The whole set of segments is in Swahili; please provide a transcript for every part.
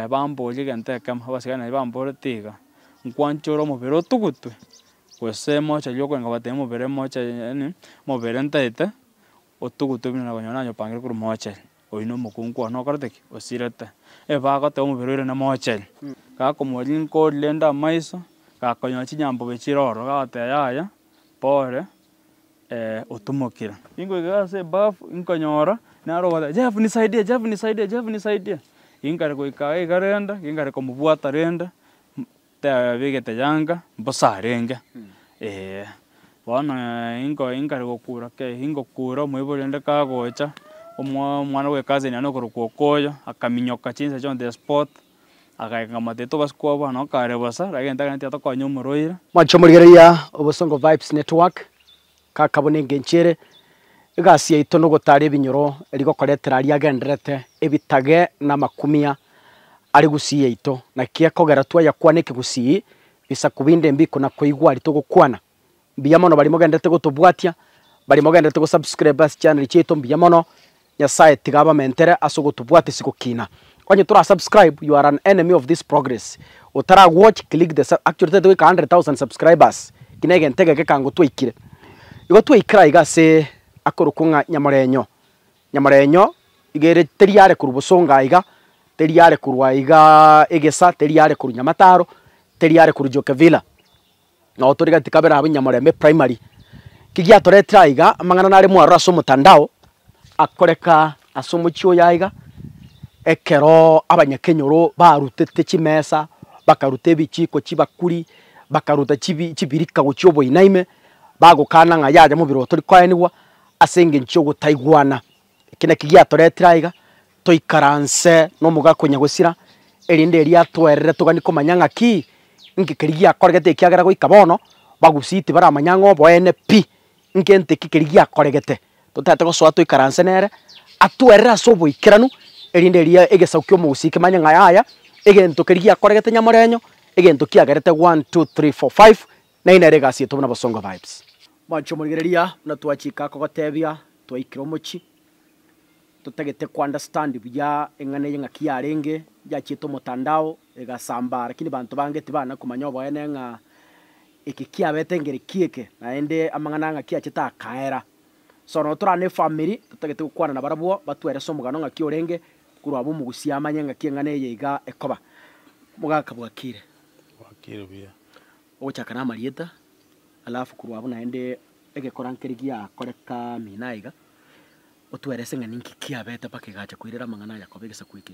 bamboje gente kama basigana bambore tiga nkwanchoro mubero tugutwe kwese mocha yoko ngabate mubere mocha yani mubere ntete otugutwe bino nabanyona nyo pangire kuri mocha oino mukunku no karteki osirete baga te mubero na mocha ka komolin ko lenda maiso ka konyo chinyambo bechiroro ga te yaya pore otumokira ingo gase baf inkonyora naro wala Jeff nisaidie ingare ko ikae garenda ingare ko mubwata renda te bigete yanga mbosarenge wana ingare ko kura ke ingo kura mwiborende ka gocha omwana we kazi ni anokoro kokoyo akaminyoka chinse on the spot akayenga mateto baskuwa bana kare basa ragenda kanti atakonyo muroira macho murigeria Obosongo Vibes Network kakabone ngenchere igasi yaito no gutari binyoro erigo koretera ari agenderete ebitage na makumia ari gusiye ito na kia kogera twa yakwaneke gusiye bisa kubinde mbiko na koigwa ari tugukwana biyamono bari mogendete gutubwatia bari mogendete go subscribers channel cheto biyamono nyasaye tigaba mentere asogo tubwate sikokina kwanye tura subscribe you are an enemy of this progress utara watch click the actually the 100,000 subscribers kinege ntege ke kango twikire igo twikira igase akurukunga nyamorenyo igere teriare kuru Bosonga iga teriare kurwa iga egesa teriare kuru Nyamataro teriare kuru Jokevilla na otoriga tikabera abinyamoreme primary kigia toretra iga amangana nare mwaro aso mutandao akoreka asomuchio yaiga ekero abanyakenyoro barutete chimesa bakarute bichiko chibakuri bakaruta chibirika guchyobo inaime bagukana nga yaje mu biro tori kwaenigwa asenge ncho gutaigwana kine kigia toretra iga toikaranse no mugakonya gusira erinde eria twerere tugani komanyanga ki ngikirigia koregete kiagera goikabono bagusiti bara amanyango boene pi ngente kikirigia koregete totate go swato ikaranse nere atwerera sobo ikiranu erinde eria egesaukyo musike manyanga yaya egento kirigia koregete nyamorenyo egento kiagerete 1 2 3 4 5 na ina regasi tubona Bosongo Vibes macho murigeria na twachika kogotebia twaikiro mochi tutagete ku understand bya engane yenga kiarenge ya chito mutandao egasamba lakini bantu bangeti bana kumanyobo ene nga ikikiabete ngere kieke na ende amangana nga kiachita kaera so no turane family tutagete kukwana na barabwo batwere so mugano nga kiorenge kurwabo mugusia amanyanga kiengane yeiga ekoba mugaka bwakire bia ochaka na marieta alafu kurwabo na ende egekorankerigia koreka minaiga otwerese nga ninki kiabete pakigacha kwirera mangana yakobegesa kwiki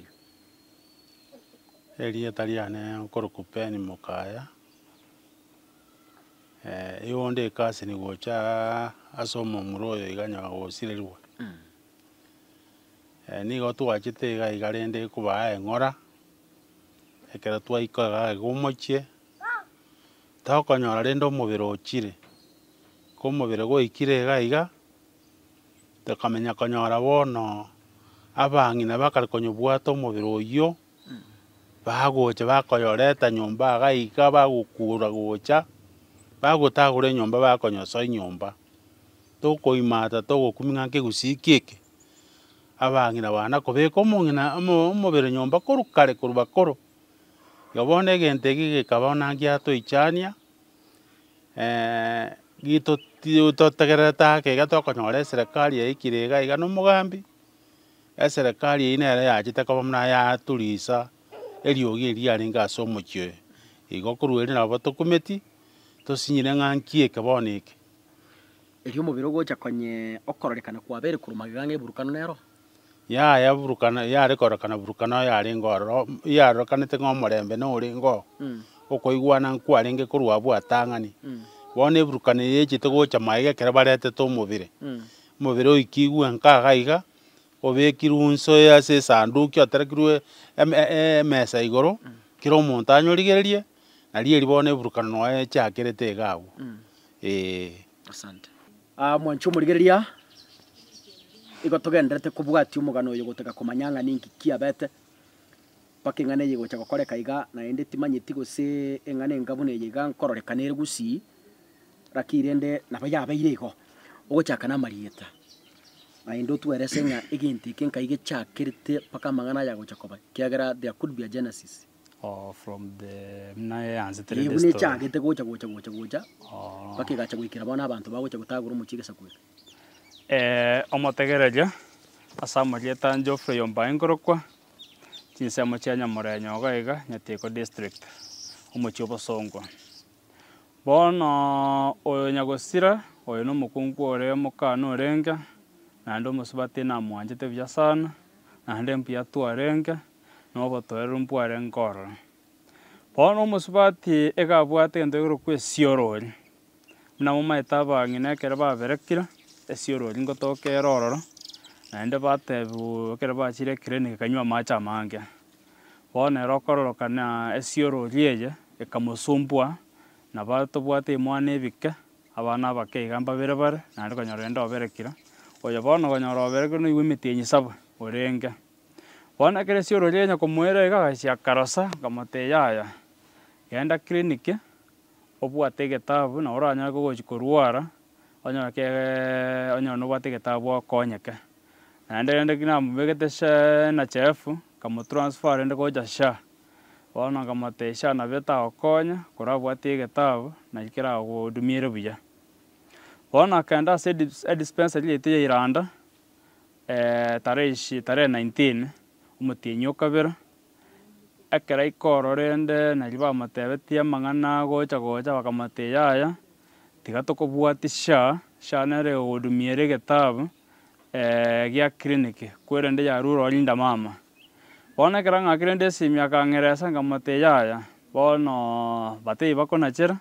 erieta liane korokupeni mukaya yonde kasi ni gocha asomo muroyo iganya gosirerwa ni gotwachite igarende kuba engora ekera twaikaga gomochie takonyora rendo mubiro chire ko mubiro go ikire gaiga takamenya konyora bono abangi na bakari konyobwato mubiro yo bagocha bakoyoreta nyumba gaika bagukura gocha bagotagure nyumba bakonyoso nyumba tokoimata togokuminga nke gusikike abangi na bana kobeko mungina mubiro nyumba korukare kurubakoro yabone gente gikabona ngiato ichania gito totegereta ke gato konyore serikali yaikirega iga no mugambi serikali inere yachite kobamna ya turisa eriogi eria ringa somochwe igo kuruere na bato kometi tosinyire ngankie kaboneke erio mubiro gocha konye okororekana kwa bere kurumagange burukano nero ya burukana ya rekorakana burukana ya ringoro ya rokanete ngomorembe no ringo okoigwana nkwarenge kurwa bwatangani bone burukana yechite gocha maige kera barete to mubire mubire oikigwa nkaga iga obekirunso ya se sanduki aterekirwe mesa igoro kiro omonto anyorigererie nari ribone burukana no chakirete gawo asante mwancho murigereria igotogenderete kubwati umugano uyu guteka kumanyanga ninki kiabete pakingane yigocha gokoreka iga na ende timanyiti gose engane ngabune yiga nkororekanere gusi rakirende nabayabeire igo ugochaka na marieta aindo twerese ng'a eginti kenka igechakirite paka amang'ana yagocha koba kiagera there could be a genesis from the nayanzitire ibu the story. nechagete gocha paka igacha gwikira bona abantu bagocha gutagura omuchigesa kwega Omotegereria ase amarieta Geoffrey Ombaingorokwa chinsemo chia Nyamorenyo iga Nyatiko district omochio Bosongwa. Bono oyo nyagosira oyo no omokungu ore omokana orenge naende omosubati namwanchete buya sana naende mbuya twarenge nobotoerera mbware nkorora. Bono omosubati egabwate egento egorokwa esiorori buna momaete abang'ina ekero baberekire esiorori ngotoka erororo naende batebiwa ekero bachire clinic kanywa amache amange. Bono ero okororokana esiorori eye ekamosumbua na batobwate emwana ebike abana abake iga mbabere bare naende konyora ende oberekire oyo bono konyora oberekire noiwa emeti enyisabwe orenge. Bono ekero esiorori enya komoera iga agachia karosa nkamotebia yaya genda clinic obwate egetabu na oranyare kogochi korwara onyora nobwate egetabu okonyeke naende rende namobegete NHIF kamotransfer rende gocha SHA. Bono nkamotebia SHA nabo etagokonya korwa abwate egetabu naki keragohudumiere buya. Bono akenda ase edispensary yaito ya Iranda tarehe 19 omotienyi okabere ekero aikoro rende nari bamotebetie amang'ana gocha bakamotebia yaya tiga tokobwatia SHA nere egohudumiere egetabu gia clinic kwerende yarure Linda Mama. Bono ekero ang'akire rende esimi akang'eresa nkamotebia yaya bono batebia bakonachera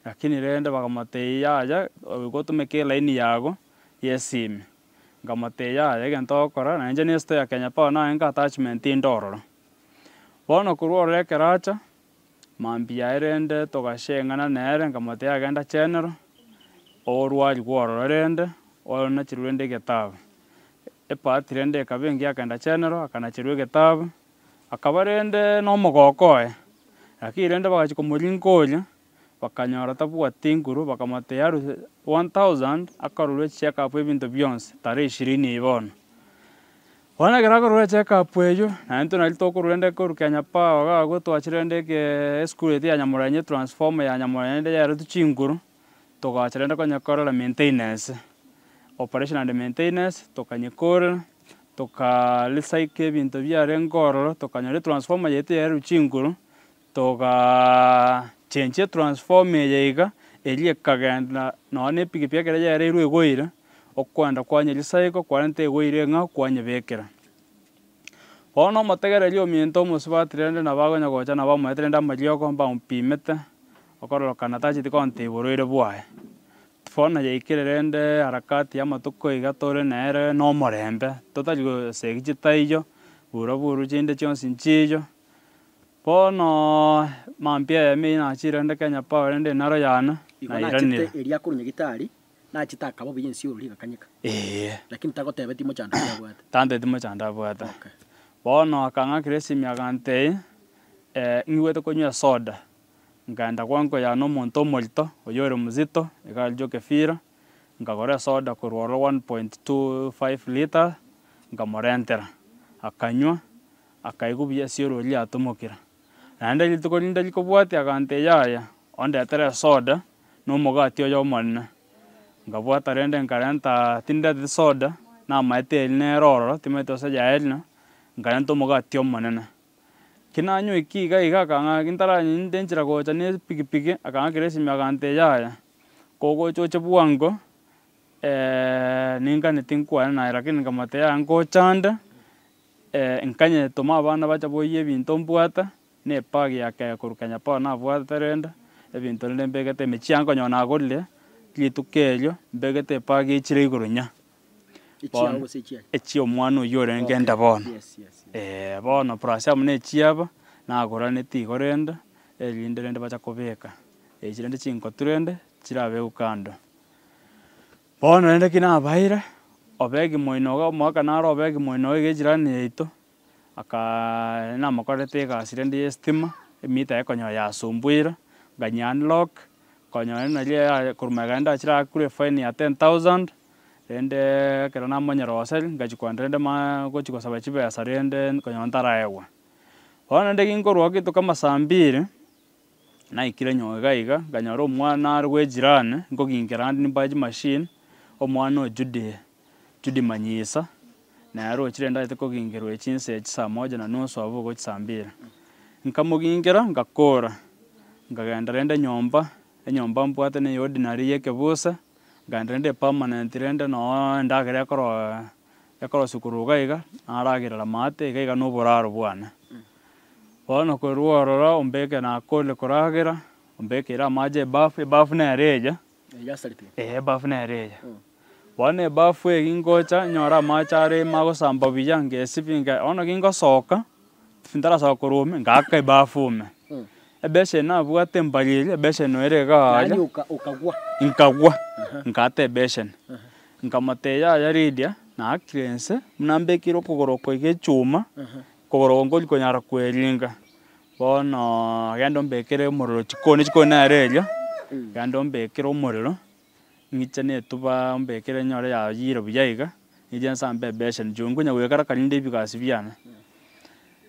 lakini rende bakamotebia yaya gotumeka elaini yago ya esimi. Nkamotebia yaya egento ogokora nainche na esito ya Kenya Power naenga attachment ndororo. Bono korwa ororo ekero acha mambia yaye rende togasheng'ana nere nkamotebia agenda general orwariwa ororo rende onachiru rende egetabu epati rende ekaba engiya akagenda general akanachirwa egetabu akaba rende na omogoko oye lakini rende bagachi komoringa oria bakanyora tabwati nguru bakamotebia arue 1000 akarorwa echeck up ebinto bionsi tarehe 20 bono. Bono ekero akororwa echeck up eywo naende nari tokorwa rende korwa Kenya Power gago twachire rende esukuru yaito ya Nyamorenyo transformer ya Nyamorenyo rende yaeretwa chinguru togacha rende konyekorera maintenance operation and maintenance tokanyekorera tokarecycle ebinto biarenge ororo tokanyora transformer yaito yaerwa chinguru togachenchia transformer eye iga eri ekagenda nonye na epikipiki ekero yaereirwe egoire okwenda kwanyerecycle kwarenta egoire ng'a kwanyebekera. Bono omotegereria ominto omosubati rende nabo akonya gocha nabo amoete rende amariogo mbamopimete okororokana tacheti konteba oborwaire bwaye. Bono yaikire rende harakati ya amatuko iga tore nere na omorembe totari gosegi chitaiyo bura buru chinde chionsi nchiyo. Bono mambia yame nachire rende Kenya Power rende enaro yane nairanire eria korunya gitari nachita akabo buya ensiorori gakanyeka lakini tagotebetie mochando yabwate tandeti mochando abwate. okay. Bono akang'akire esimi agantei ng'igwete konywa soda ngenda gwankoyana omonto omorito oyo ore mozito iga ario kefira nkagora esoda korwa ororo 1.25 liter nkamorentera akanywa akaigwa buya esiorori yatomokera naende rituko rinde rikobwatia agantebia yaya ondetera esoda na omogati oyo omonene nkabwata rende nkarenta tindetete soda namaete eri nere ororo timaete gose yaerina nkarenta omogati omonene kinanywa eki iga akang'aki ntaranyinde enchera gocha na epikipiki akang'akera esimi agantebia yaya kogocha oche bwango ninganeti nkwane naye lakini nkamotebia yaya ngochande nkanye toma abana bacha boiya ebinto mbwate na epagi yake korwa Kenya Power nabwate rende ebinto rende mbegete emechie anga konya nagorire rituko erio mbegete epagi echire igoro nya echi omwana oywo orenge ende bono bono plus amo na echiaba nagoraneti igo rende erinde rende bacha kobeka echi rende chinkotu rende chirabegwa kando. Bono rende ki nabaire obegi moino omwaka naro obegi moino iga ejirani yaito namokorete egasi rende ya estima emita ekonyora yasumbuire nganyia unlock konyora nari korwa magenda achire akure fine ya 10,000 rende kera namanya rosari ngachukua rende gochikwa saba chibesa rende konyontara ewa bono rende ginkorwa gito kama saa 2 naikire nyoiga iga nganyora omwana ari gwe jirani nkogingera andi nimbaji machine omwana o Judy Manyisa na arochire ndaite kogingerwa echinse saa 1:30 abo gochi saa 2 nkamugingera ngakora ngagenda rende nyomba enyomba mbwate ne ordinary yekebusa nganda rende permanent rende no ndagere yakoro sukuruga iga aragirira mate iga no boraro bwana bono koruorora ombeke na kole koragira ombeke ira maje bafu na reja bafu na reja bono bafu ingocha nyora machare mago samba biyange sipinga ono gingo soka findara sokurume ngaka bafu me ebeshe na bwate mbalile ebeshe no erega yani ukagwa nkate ebeshe nkamate ya ridia na akrense mnambekiro kogoroko igechuma kogoro konyara kweringa bono gendo mbekere umuriro chikoni na relia gendo mbekere umuriro ngichane tuba mbekere nyore ya yiro byayiga ijensa mbebeshe njungunya wekara kalinde bigasi byana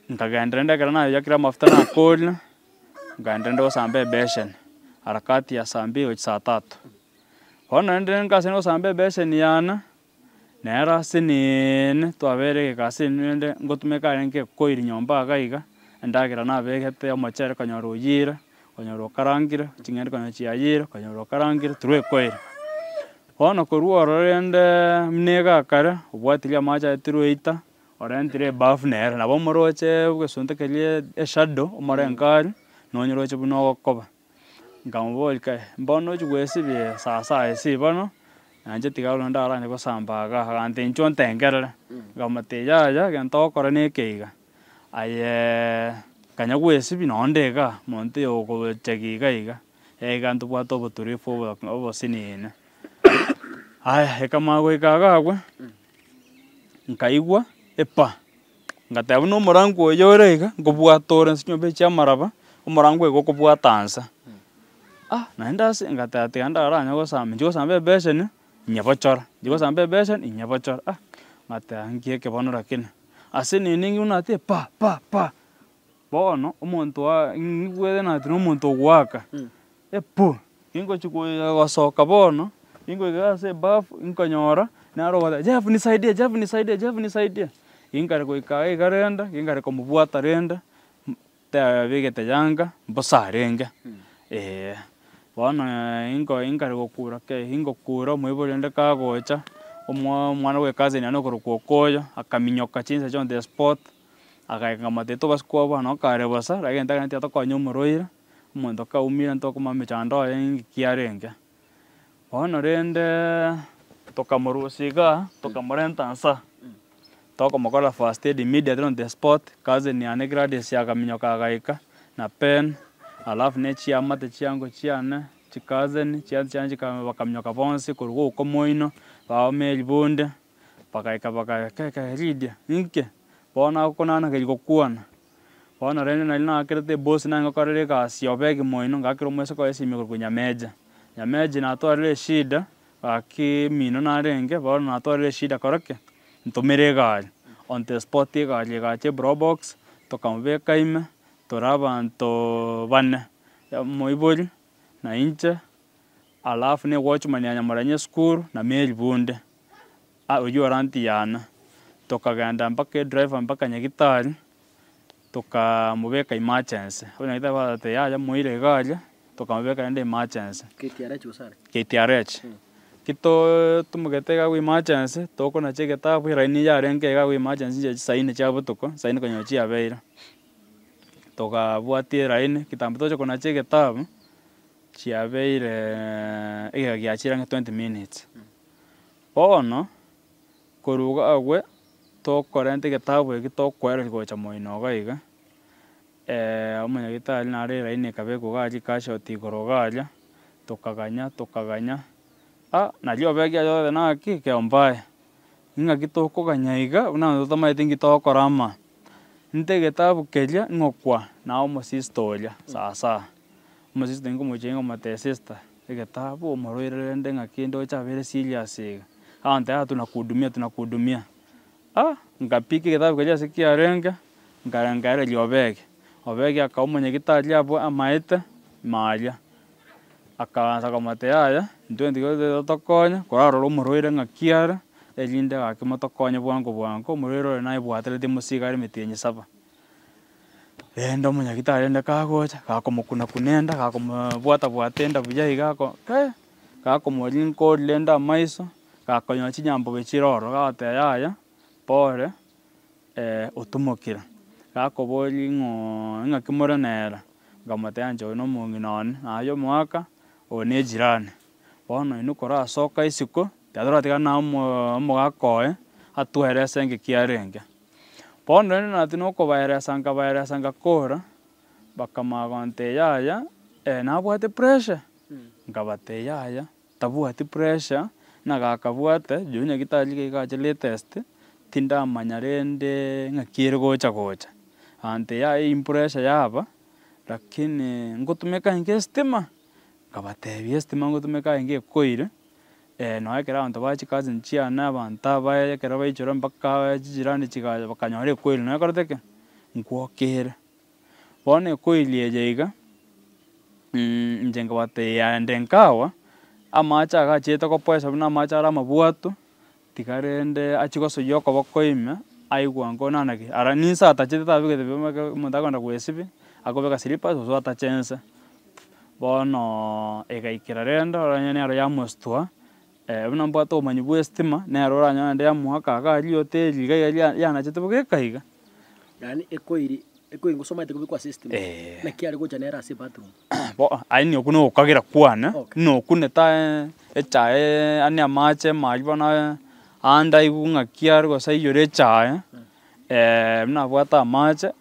nkagenda ndagara nayo yakira mafuta na koli nganda ndo sambe beshen harakati ya saa 2 saa 3 bono ndende nkaseno sambe beshen yana nera sinine twabere kasine ngotumeka renke koiri nyomba gaiga ndagira nabegete omachere kanyoro yira kanyoro karangira chingende kanyachi yira kanyoro karangira turwe koiri bono koruoro rende mnega kare obwatilia macha turweita orentire bafu nera nabo moroche bwesontekelie shadow omarenkari nonyoroche buno koba ngamubolika mbono chugwesi bye saa esi bono anje tigalo ndara ne basambaga gante nchonte ngerere ngamate ya gento korane keiga aye kanyagwesi binondega monte yoko chegiga iga gantu bwato buturi fo obo sinine aya kama gwikagagwe nkaigwa epa ngatabu no murangu yorega ngobwatore nsinyobe chamaraba umurangu ego kubwatansa naenda ngata ndara nyago sambe njo sambe beshen nyabochora njo sambe beshen nyabochora ngata ngieke bono rakine asini ningi unate pa bono umuntu wa ngwede na tino umuntu gwaka epo ingo chikuya wasoka bono ingo gase bafu inkonyora naro wada Jeff nisaidie ingare koikae garenda ingare komubwata renda bigete yanga mbosarenga bono ingare gokura ingokura mwiborende kagocha omwana we kazi nano korukokoyo akaminyoka chinse on the spot akaenga mateto baskwa bana kare basa ragenda ganti atakonyo muroira umuntu kaumira ntokoma mechando kiarenge bono rende tokamurusiga tokamurentansa tokomokora first aid immediately on the spot kazi ni ane grades ya kaminyoka gaika na pen alafu ne chiamate chiango chiane chikazeni chianchi bakamnyoka bonse kurugo komoino baomeli bunde bakaika ridia ninke bona konana ke gokuana bona rene na kirete boss na ngokarere ka siobegi moino ngakiro mwese ko esimi kunya meja na atware shida aki mino na renge bona atware shida korake ntomere gali on the spot gali gache brobox tokamubeka ime torabanto bane ya moibori na inche alafu ne watchman ya nyamaranye school na meli bunde uyo ranti yana tokaganda mpaka driver mpaka nyagitari tokamubeka emergency onagita bate ya moire gali tokamubeka ende emergency KTRH kito tumugetega ku emergency toko na chegeta ku raini ya renge ga ku emergency je saine cha butuko saine konyochi abeira toka bwati raini kitambo to kona chegeta chiabeire giachira 20 minutes bono koruga agwe tokorente getabu gitokwera gocha moino gaiga omunya gitali na raini kabeko gaji kashoti korogaja tokaganya nalio begia yothe naki keombae inga kitoko ganyaiga una totama itingi tokorama nte getabu kelia ngokwa na omo sistoria sasa omo sister ngo mochengo mate sister getabu omoroire ndenga kindo chabere serious ante tunakuhudumia. Ngapiki kitabu kaja sikia renga ngarangaire liobege obege akaumanya kitali hapo amaite malia akaanza kamate yaya ndio tokonya koraro rumurwire ngakiara elinde akimotokonya bwango murwiro naye bwatelete musigari mitenye saba endo munya kitali ende kagocha kakomukuna kunenda kakomubwata buya igako kakomolin kodlenda maiso kakonyo chinyambo bechiroro gate yaya pore utumukira gakobori ng'akimoranera ngamate anjo no munginone ayo mwaka one jirani bono inu kora soka isiko tadora tigana mugakoe atuherese ngikiarenge bono ni nati no kobaheresa ngakora bakamagonte yaya nabwate pressure ngabate yaya tabwate pressure nagakabwate junya gitali gache latest tinda manyarende ngakire gocha ante ya impressure yaba lakini ngutumeka inge stima kabatebye stima ngutumeka inge koire no ekera abantu bachi kazi nchiana abantu bayekera baichora mpaka jirani chigaja bakanyore koire no ekoroteke nkwokere bone koilie jeiga njenga bate ya ndenkawa amacha agacheta ko poesa buna amacha ara mabwatu tikarende achikoso yoko bokoime aigwa ngona nake ara ninsa atachete tabige mundakonda kwesibi akobeka silipa so atachense bono egaikira renda oranyane aro ya mostua buna mbwato manyibu estima ne aro oranyane nda ya mwaka agali hoteli yana chete bogekaiga yani ekoiri ngusoma ite kubikwa system na kiari gocha nera ase bathroom bo aini okuno okagira kwana no kuneta echae ani amache malibona anda igunga kiari go sayore chae mna bwata amache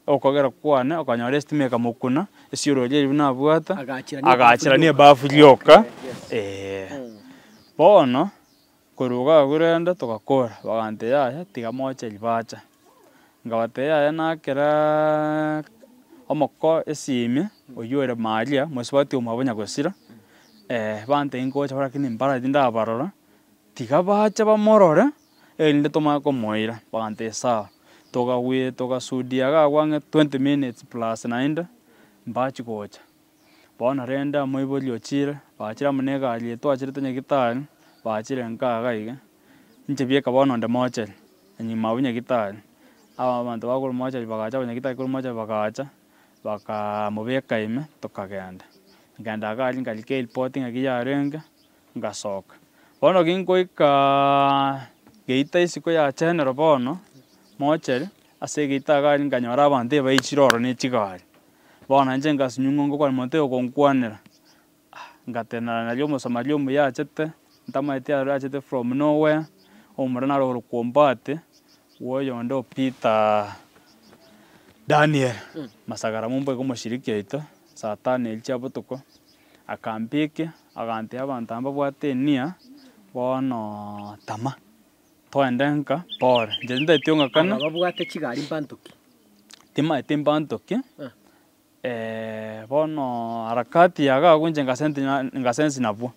okogera kwana okanyora estima kamukuna esioro rye bna bwata agachira ni bafu lyoka bono koruga gurenda tugakora bagante yaya tigamoche libacha ngabate yaya nakera omoko esime oyore malia mosibati omabonya gosira bante ingocha barakini mbara dinda barora tigabacha bamorore elinde tomako moira bante sawa toga sudia gagwange 20 minutes plus 9 mbachi gocha bona renda moiboli ochire bachira munega ali twachire tonye gitari bachire nkaga iga nche bieka bono nde moche enyima bunya gitari abantu baguru moche bagacha bunya gitari kuru moche bagacha bakamubeka ime tokagenda nganda gali ngalike reporting agiyarenga ngasoka bono ginkoika geita isiko ya chenero bono moche ase geita gali nganyora abantu baichiroro ne chigari bono nje ngasunyungo kwa monteo konkwanera ngatena nalyo mosamalyo muyachete ntamaite arachete from nowhere omurana ro kuombate woyo ndo Peter Daniel masagara mumbe ko mushiriki aito saa 5 elchabo tuko akambike agante abantu amba bwatenia bono tama toendenka por nje tionga kana babwate chigari mpantoki tima timpantoki bono harakati yaga kunje ngasensi nabwo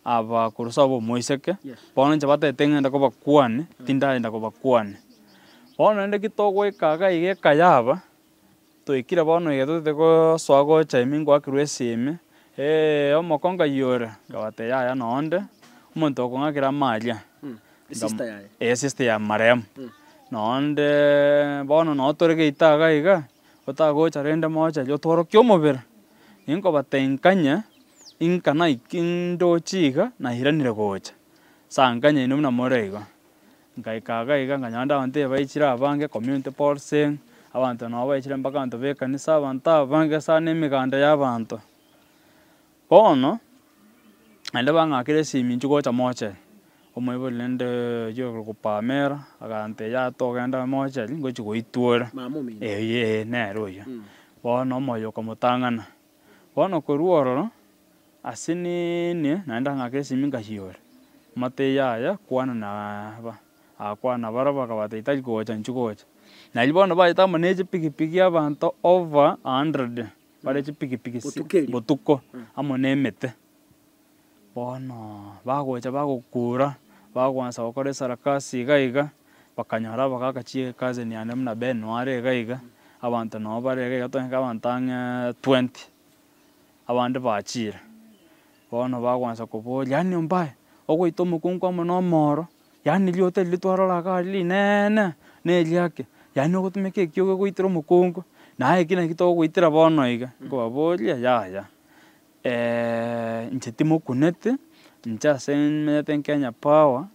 aba kurusabo moiseke bono nje batetengenda ko bakwane tindaenda ko bakwane bono ende kitogo ikaga igeka yaba toikira bono igetute ko swago chaimingo akirwesime omokonga yore gabate yaya nonde umuntu okongakira malia sister ya marem nonde bono notorege itaga iga otagocha rende mocha yo torokia omobere inko batenkanya inkana ikindo chiga na hiranire gocha sanganya ino mna morego ngaikaga iga nganyanda abantu baichira abange community policing abantu no baichira mpaka abantu bekanisa abantu abange sana emiganda y'abantu bono ande bangakire simi nchugocha mocha omoibolende yo kupamera agante ya togenda mocha ngochi goitwora nero yo bono moyo komutangana bono koruoro asini naenda ngakire simi ngahiyore mate yaya kwana na ba akwana baraba kabate itaji gocha nchugocha na libono baita maneje pikipiki abantu over 100 bareje pikipiki botuko amonemete bono bagocha bagokura bagwansa gokora esarakasi iga bakanyora abagagachie kazi ni ane muna Benware iga abantu nabo bare iga tonyeka abantu ang'e 20 abande bachire bono bagwansa koboria yani mbae ogoita omokungu amo na omoro yani riote ritwarora gari rinene neriake yani ogotumeka eki ogoitera omokungu naye eki naki togogoitera bono iga nkobaboria yaya inche timokunete inche ase menyete Kenya Power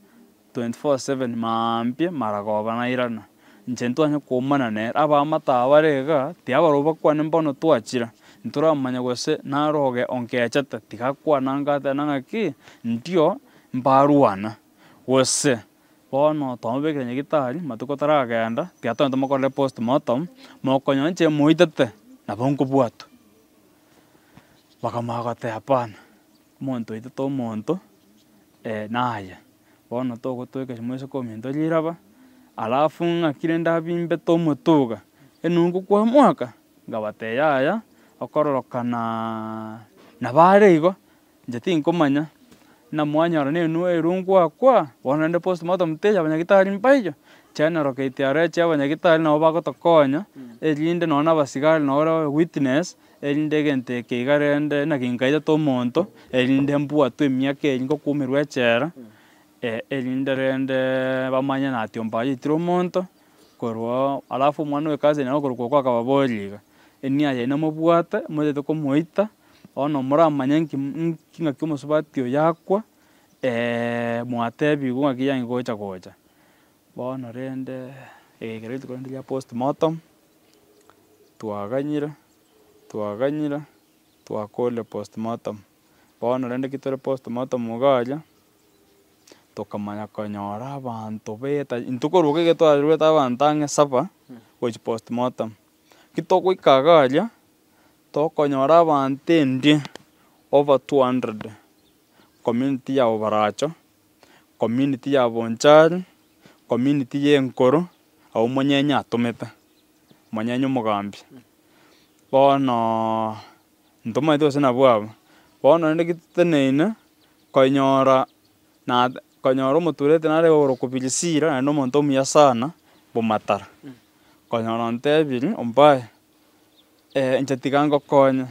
24/7 mambia maragoba nairana inche ntwanya koumana nere abamata bare iga tiabarobwo bakwane mbono twachira ntoramanya gose naroge onkechete tigakwana ngate nang'aki ndio mbarwana gose bono tomobekera nyagitari matuko taragenda tiato ntomokorere postmortem mokonya nche moitete nabo nkobwatwa bakamagote hapana omonto oitete omonto naye bono togotweka chimoise kominto riraba alafu ng'akire ndabimbete omotuga enungu kwa mwaka ngabate yaya okororokana nabare igo inche tinkomanya namwanyora nenu erungu akwa bono rende postmortem teja abanyagitari mpaiyo chianyorokeitie areche abanyagitari nabo bagotokonya erinde nonya abasigari noro witness erinde egento eke iga rende naki nkaitete omonto erinde mbwatwe emiaka eri ngokumirwa echera erinde rende bamanye nati ombayaitire omonto korwa alafu omwana oyo kazi nero okorokwa kwa akababoria iga enia yaino mobwate moyete komoita bono moramanya ng'aki omosubati oyo akwa mwatebiwa ng'aki yang'e gocha bono rende egekero rituko rinde ria postmortem twaganyire twakole postmortem bono rende ki tore postmortem iga aria tokamanya konyora abanto beta ntokoruga iga twarwete abanto ang'e 7 gochia postmortem kitogoika iga aria tokonyora abanto endie over 200 community ya Obaracho, community ya Bonchari, community ya Enkoro, au monyenye atomete monyenye omogambi bono ntomaete gose nabwo abo bono rende gituteneine konyora omoturete nare orokobirisira naende omonto omuya sana bomatara konyora ntebiri ombaye inche tiga ngokonya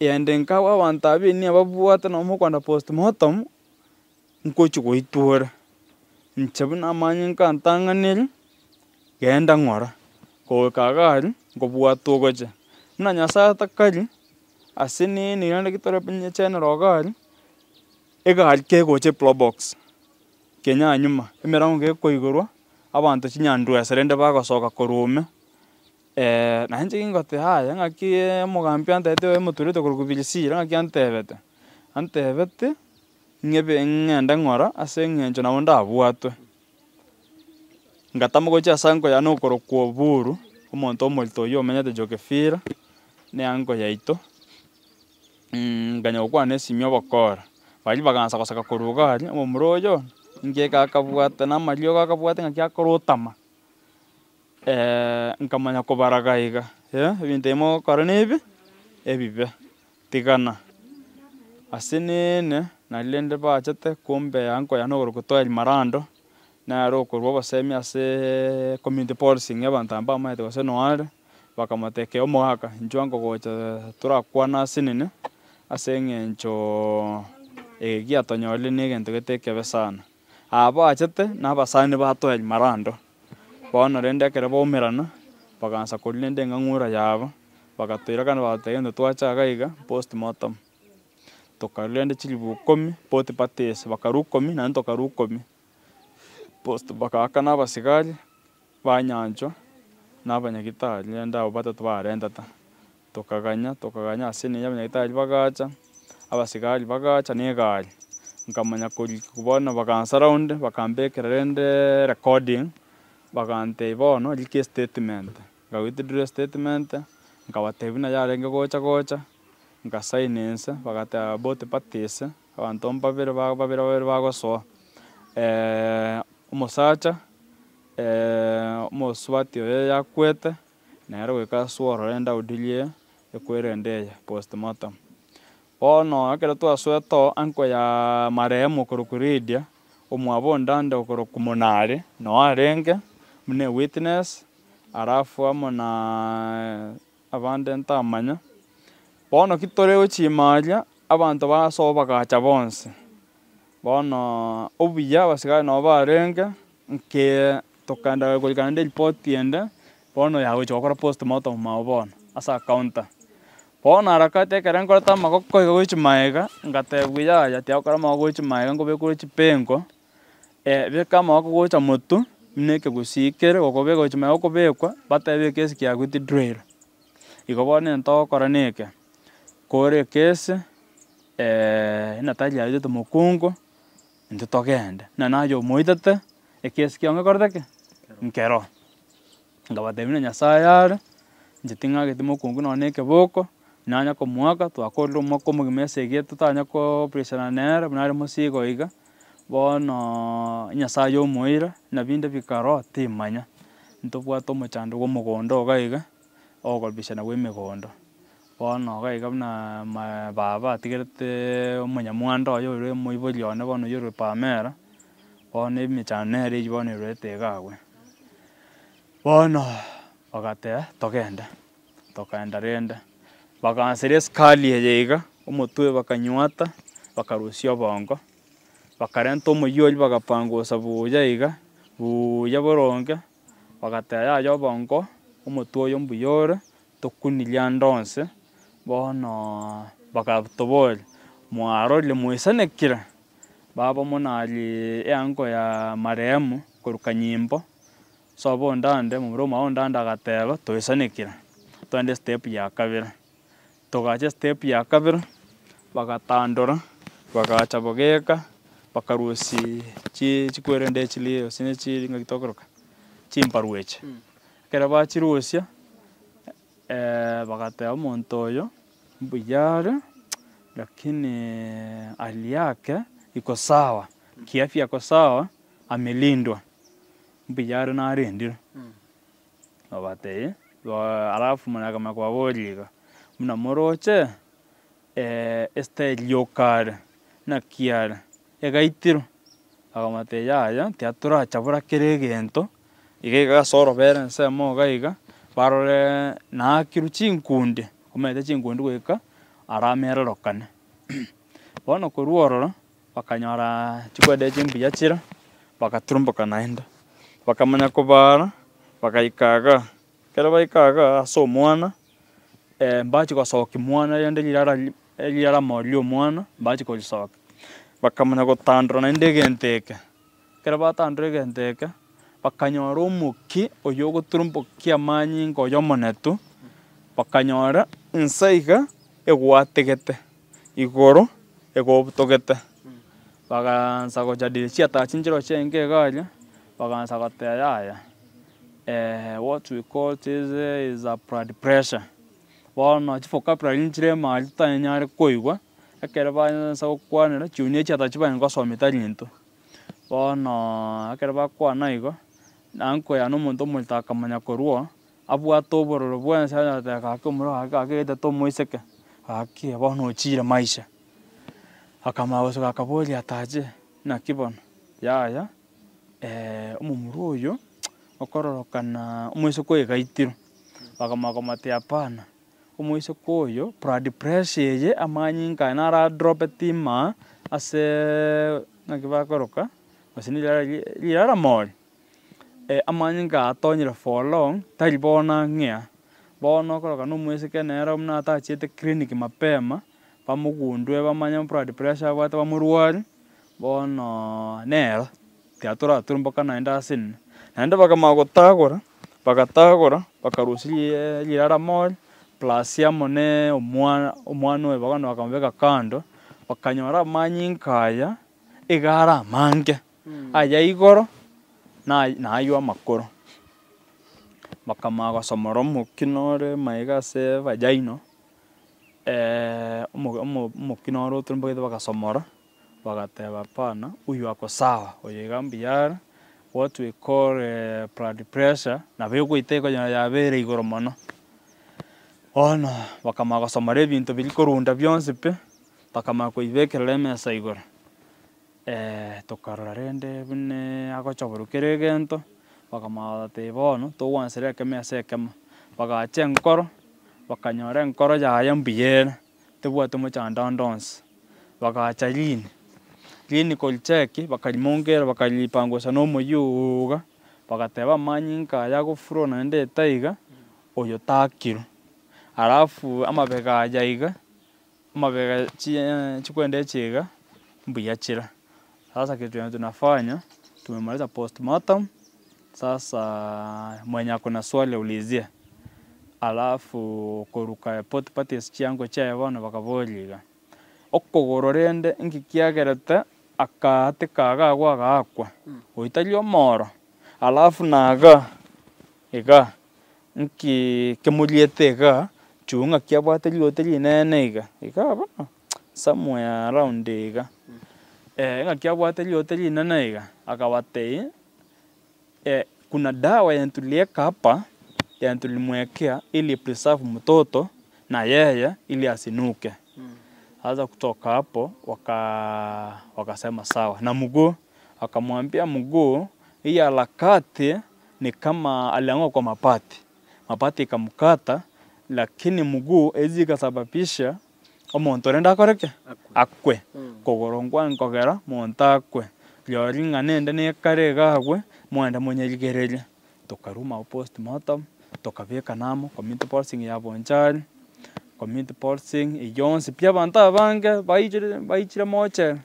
ende nkawa abanto abenia babwate nabo mokwenda postmortem nkochi goitwora inche buna amanye nkantang'aneri genda ng'ora goika iga aria nkobwata ogocha buna Nyasaye atakari ase nini rende kitore chenero iga aria egari kegocha probox kenyanyuma emerango gekoigorwa abanto chinyandwese rende bagosoka korwa na inche kingote haya ng'aki omogambi antaete omoturete korwa birisira ng'aki antebete ng'ende ng'ora ase eng'encho nabo ndabwatwe ngatama gochia ase anko yane okorokwa Oburu omonto omorito oyio omenyete Jogephira na anko yaito nkanya gokwana esimi obokora baria bagansa gosaka korwa iga aria omomura oyo inki gakabwate na amario gakabwate ng'aki akorotama nkamanya kobaraga iga ebinto ebio mogokora nebi ebibe tigana ase nene nari rende bachete kumbe anko yane ogorokwa Toeri Marando nare okorwa obosemi ase community policing abanto aba bamaete gose noare bakamotekea omogaka incho nkogocha torakwana ase nini ase eng'encho giatonyorire na egento gete ekebe sana abachete na abasani ba Toeri Marando bono rende ekero baumerana bagansa koria rende eng'ang'ura yabo bagatoirakana bagoteba gento twacha iga postmortem tokarwa rende chilifu 10 both parties bakarwa 10 naende tokarwa 10 bakagaka na abasigari ba Nyanchwa na abanyagitari rende abo batato barentete tokaganya ase niya abanyagitari bagacha abasigari bagacha na egari nkamanya korikwa bono bagansa round bakambekera rende recording bagantebia bono rika statement ngagwitirirwa statement nkabatebia na yarenge gocha nkasainense bagateba both parties abanto babere bagosoa omosacha omosubati oyo yakwete nere goika asworo rende audirie ekwere eye postmortem bono ekero twaswete anko ya marehemu okorokwa Lydia omwabo ndande okoroka monare no arenge mune witness arafu amo na abande ntamanya bono kitore ochimaria abantu basoba bagacha bonse bono obuya basigara no barenge nke tokanda kulikana report yende bono yawe chokora postmortem mao bono asa counter bono arakate kerengo tamako gochimaega ngatebwiya ya tiakora mago gochimaega ngobe kuri chipengo beka mago gocha motu neke gusikere gokobe gochimaega okobekwa batebe kesi kya guti drill igobone ntokora neke kore kesi inatalia yote mokungo ntotogende na nayo moitete ekesi kionge kordeke nkero ngabatemine nyasayare njitinga getimo kungu none keboko nanya ko mwaka twakorera mwako mugimese getu tanya ko pressure nere bunare musigo iga bono nyasayo moira na binde bikaro timanya ntobwato mochando go mugondo gaiga ogolbishana we megondo bono gaiga na baba atigerete omunyamwanda oyo ore moibolione bono yoro pamera bono emichanere bono rete gawe bono bagate tokenda rende bakansere skali yega omotwe bakanywata bakarusia bongo bakarenta omoyoli bagapangusa buya iga buya boronge bagataya yo bongo omotwe oyo mbuyore tokunilia ndonse bono bakatobole mwaro le mwisanekira baba monali eango ya maremu koruka nyimbo sobo ndande mumroma ondanda agateba toisanekira twende step ya kabira togache step ya kabira bagatandora bagacha bogeka bakarusi chikwerende chili osine chili ngitokoroka chimparueche kera bachirusia bagateba omonto oyo mbuyare lakini hali yake iko sawa kiafya iko sawa amelindwa mbuyare na arendira abate alafu mnakama kwa boliga mna moroche esteliokare na kiara egaitiro agamate yaya teatura chabura keregento igega soro beren semo gaiga barore na kiruchinkunde kumete chinkunde gweka aramera lokane bono koruororo bakanyara chikwede chimbuya chira bakaturumbuka naenda bakamanya kubara bakaikaga kera baikaga aso mwana mbachi kwasoki mwana yende lirara molio mwana mbachi kosoka bakamanya gotandra na ndege nteke kera batandra genteke bakanyora omuki oyo goturumbukia manyi ngoyo monetu bakanyora insaiga egwategete igoro egobutogete baganza gojadiri chiata chinjiro chenge galia baganza goteyaya what we call is a blood pressure bono chifoka pralinchire mali tanyare koigwa akere banza okwanira chunie chiata chibango gosomita linto bono akere bakwana igo nanko ya no muntu multakamanya korwo abwato bororo bwense ata kakumuro akagete to moiseke aki bono chira maisha akamawoso kakaboli ataje na kibono yaya omumuro oyo okororokana omwisoko egaitiro bakamate apana omwisoko oyo blood pressure ye amanyi nkana ra drop tima ase nakibakoroka basini lira mol amanyi nka atonyira for long talibona ngea bono koroka no mwiseke nera mna atachete clinic mapema bamugundwe bamanya blood pressure bwata bamurwari bono nera teatura turumboka naenda asin naenda bakamagotagora bakarusilie lirara mol plus yamone omwana we bagano bakambeka kando bakanyora manyi nkaya igara mange aya igoro na ayo amakoro bakamaga somoro mukinore maiga se vajaino mukinoro turumboke bakasomora bagateba pana uyu ako sawa oyegambiyara what we call blood pressure na bego iteko ya bere igoro mono ono bakamaga somare bintu biri korunda byonse pe bakamaga koibekera mesa igoro tukarora rende bune agochoborukire egento bakamagata bono togwansera ekemo ase ekemo bagacha enkoro bakanyora enkoro yaya mbuyere tebwate mochandondonsi bagacha lini kolicheki bakalimongera bakalipangusa na omoyuga bagateba amanyinka aya agofuro naende etaiga oyo takiro alafu amabega aya iga amabega chikwenda echiga mbuya chira. Sasa kitu tunafanya tumemaliza postmortem. Sasa mwenye akona swali ulizia, alafu koruka pot parties chiango cha bana bakaboliga okogororende ngikiagerete akatika agwa oitalio moro alafu naga ega nki kemuliete ega chunga kiabwate liote linene ega bana somewhere around ega ngakiabwate liote linene ega akawatei kuna dawa yentulieka hapa tulimwekea ili preserve mtoto na yeye ili asinuke. Sasa kutoka hapo wakasema sawa, na mguu akamwambia mguu hii alakati ni kama alianguka kwa mapati ikamkata, lakini mguu ezi kasababisha omuntu renda koreke akwe kogorongwa nkogera muntu akwe lyoringa nende ne karega agwe mwenda monyeligereria tukaruma postmortem tukabeka namo community policing ya bonchari community policing ijonsi pia abantu abange baichire moche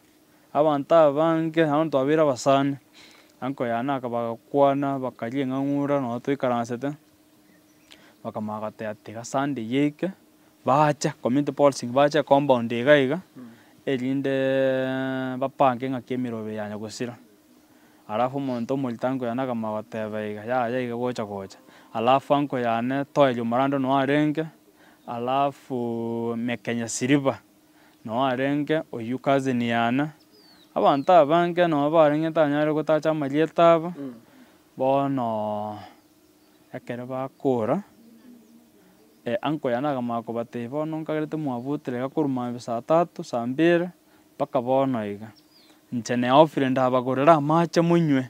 abantu abange abantu abira basane anko yana akabakwana bakalie ngangura no twikaransete bakamagate atiga Sunday yeke bacha community policing bacha compound iga elinde bapange ngakemirobe yanya gusira alafu muntu multango yana kamagate baiga ya iga gocha alafu anko yane toyo marando no arenge alafu mekenya siriba no arenge oyukaze ni yana abantu abange no barenge tanyare gutacha malietaba bono ekere bakora anko yana kamako bate bono nkagerete mwabutere gakuruma saa 3 saa 2 paka bono iga nchene ofire ndabagorera amache munywe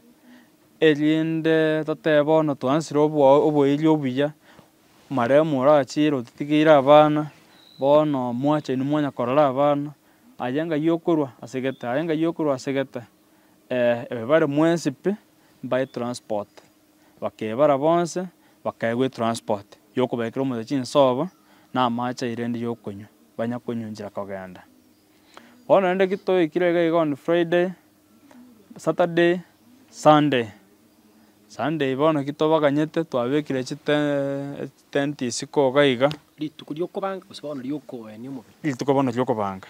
elinde tatebono twansire oboili obuya maremo rachiro tutigira abana bono mwache ni mwanya korora abana ayenga yokurwa asegete ebare mwensipe by transport bakebara bonse bakayegwe transport yokubekira mu chinsoba na amache irende yokunywa banya kunyunjira kogenda bono ende kito ikirega on Friday Saturday Sunday bono kito baganyete twabekire tent isiko gaiga rituko ryokobanga bono ryokoeni omubiri rituko bono ryokobanga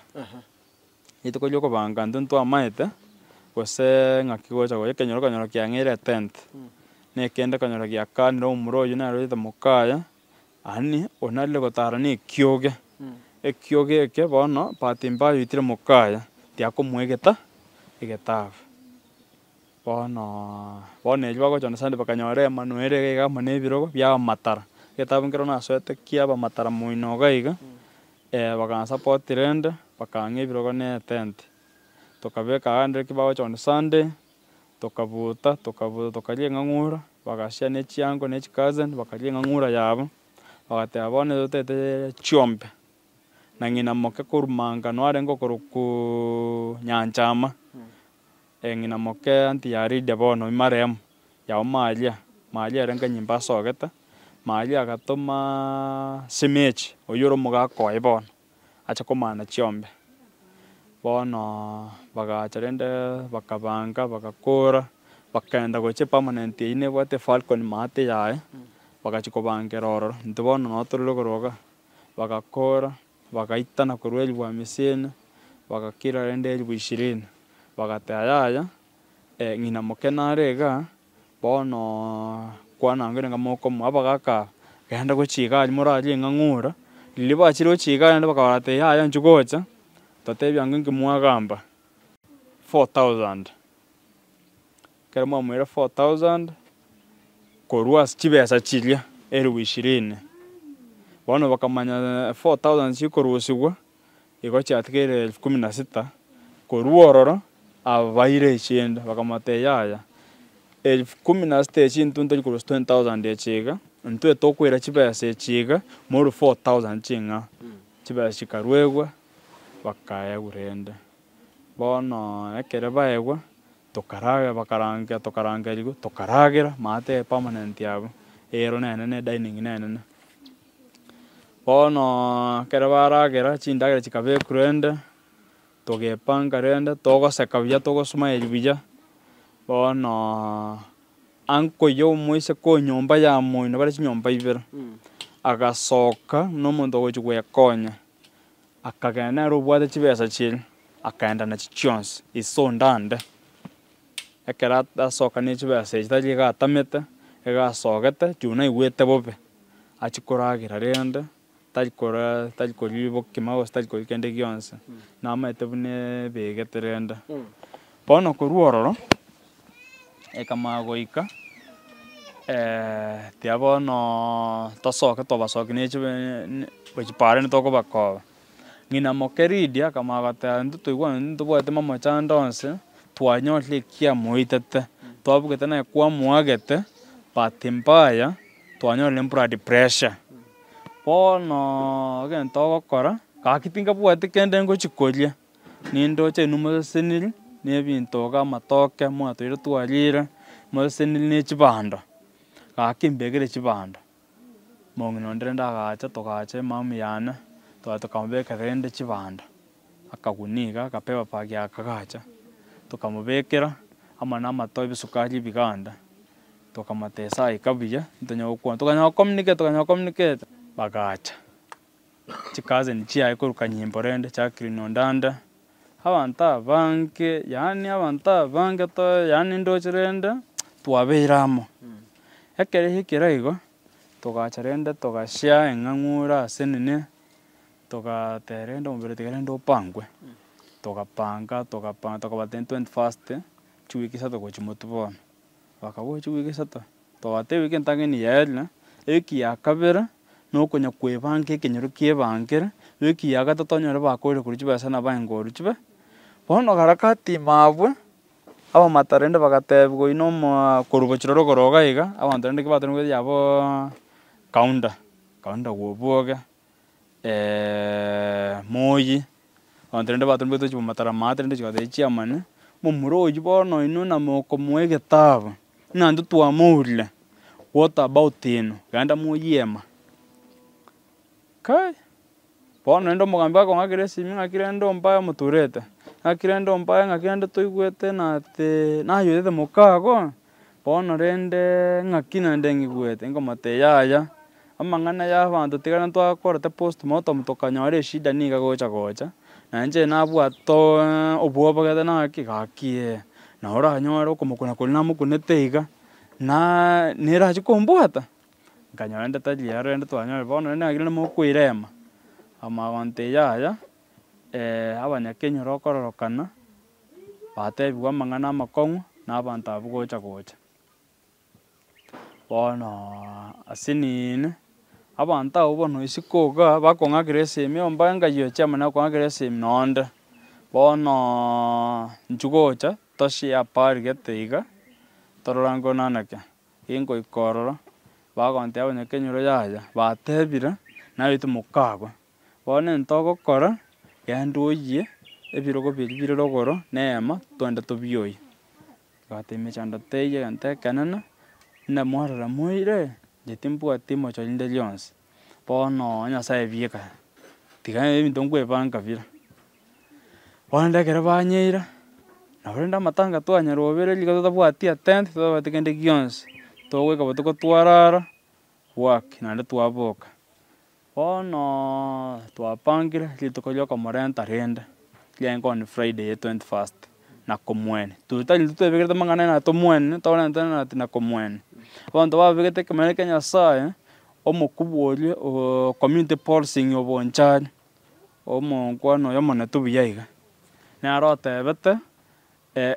rituko ryokobanga nduntu amaete gose ngakigocha goye kanyoro kiangire tent ne kende kanyoro kia kaniro omuroyo na rwita mukaya ani onale gotara ni kyoge ekyoge eke bono patimba yitire mukaya tiakomwegeta igetava bono elwa gochona sande bakanyore Emmanuel ga manebiro bya matara getaba ngero na soete kiaba matara muino gaiga bakan support rende bakange biro ne tent tukabeka ande kibago chona Sunday tukabuta tukalie ngangura bagashia ne chiango ne cousin bakalie ngangura yabo bagate abone tete chombe na ngina moke kurmanga no arengo koruku nyanchama ngina moke anti yari de bono imarem ya malia renga nyimba sogeta malia gatoma simechi oyoro muga ko ibon acha komana chombe bono bagacharende bakabanga bagakora bakenda goche permanent ine bote falcon mate yae bagachikobangera ororo ntibono no turugoroga bagakora bagaitana kurweli wa misene bagakira rende 20 bagatayaya ngina mokenarega bono kwana ngere ngamoko mwabagaka genda gochiga murali ngangura liba chiro chiga nda bakabate yaya njugocha tatebya ngingi mwagamba 4000 keramo mwera 4000 korwas chibesa chilia 20 bono bakamanya 4000 chikorusigwa igocha atkere 16 koruororo abaire echenda bakamate yaya 10,000 chintu ntari kurus 20,000 echiga ntwe tokwera chibesa echiga muri 4,000 chinga chibesa chikarwegwa bakaya urende bono ekere baegwa tokaranga rigo tokaragira mate permanent yabo ero nene dining nene bono kere baragera chindagera chikabekurende togepanga rende togoseka buya togosuma buya bono anko yo moise ko nyomba ya moino bare chinyomba ibere agasoka nomonto gochigwekonya akagenda robwate chibesa chiri akaenda na chichons isondande ekera asoka ne chibesa chitari gatamete egasogete juna igwete bobe achikoragira rende tari koribo kimao tari korikende gionse namete bune begete rende bono koruororo ekamagoika tiabono tosoke tobasoki ne chibe bachipare nitoko bakoba ngina mokeridia akamagata ntutoigwa ntubwate mama chandonse twanyorle kia moitete twabugete na kwa mwagete patimbaya twanyorle blood pressure bono gento gokora gakitinga bwate kende ngochikoria nindo che numo senil ne binto ga matoke mwatoire twalira mo senil ne chibando gakimbegere chibando mongino ndenda gacha togache mamu yana tukamubeka rende chibanda akaguniga akapewa pagi akagacha tukamubekera ama n'amato y'ibisukari biganda tukamatesa ikabuya ntanyoko communicate bagacha chikaze ni chiya ikoruka nyimbo rende chakirino ndanda abanta banke to yani ndochirende twabeiramo ekere hikiraigo tugacha rende tugashia eng'ang'ura senene togaterenda ombere tigerenda opangwe togapanga togabate 21st chiwiki sato gochimotubono bakagochi wiki sato togate wiki ntangeni yaela eki yakabera nokonya kwebanga ekenyero kiebangere wiki ya gatatu nyore bakore kuri chibesa na bangoru chibe bono garakati mabwe aba matarende bagatebwa ino korubochiro rogoroga iga abantu rende kibatere yabo kaunda goboga moyi ontrende batumbe to chibo matara matrende chigade chiamane mumuro yibono ino na moko mwege taba nandu tuamule what about ino ganda moyema kai bono ndo mugamba ko ngakire simi ngakire ndo mbaya muturete ngakire ndo mbaya ngakire ndo toigwete nate nayoyete mukago bono rende ngakina ndengigwete ngomate yaya amang'ana y'abantu tigana twakorete postmortem tukanyora shida niga gocha nanje nabwato obwobagete nakigakie na oranyora okomokona kuri namukunete iga na nerachi kombwata nkanyora ndetari yarende twanyora bono nagire mokwirema amagonte yaya abanyakenya rokororokana batebigwa amang'ana amakong'u n'abantu abo gocha bono asinine abantu abo bono isikoga bakong'akire esemi ombanga yochama na kong'akire esemi nonde bono nchugocha toshia pari geteiga tororango nanake ingo ikororo bagonte abanyakenyoro yaya batebire nabitu mukagwa bono ntogokora gendoye ebirogo biri rogoro neema twende tobioyi gateme chanda teye gante kanana na mwarara moire jetimpu atimo cholinde lyons bono nyasaye bieka tigaye ebinto nkwebanga bira bono ndekere banyeira nabarenda amatanga twanyarobere liga totabwatia tent tobatekende gyons togweka botuko twarara wak nande twaboka bono twapangire rituko rioka morenta rende liengo ni Friday ye 21st na komwene tutali tutebegete mang'ana na tomwene tawalenta na tina komwene abantu babegete kemene Kenya sae omokubworie community policing obonchani omonkwano yamone tubiyaiga narotebete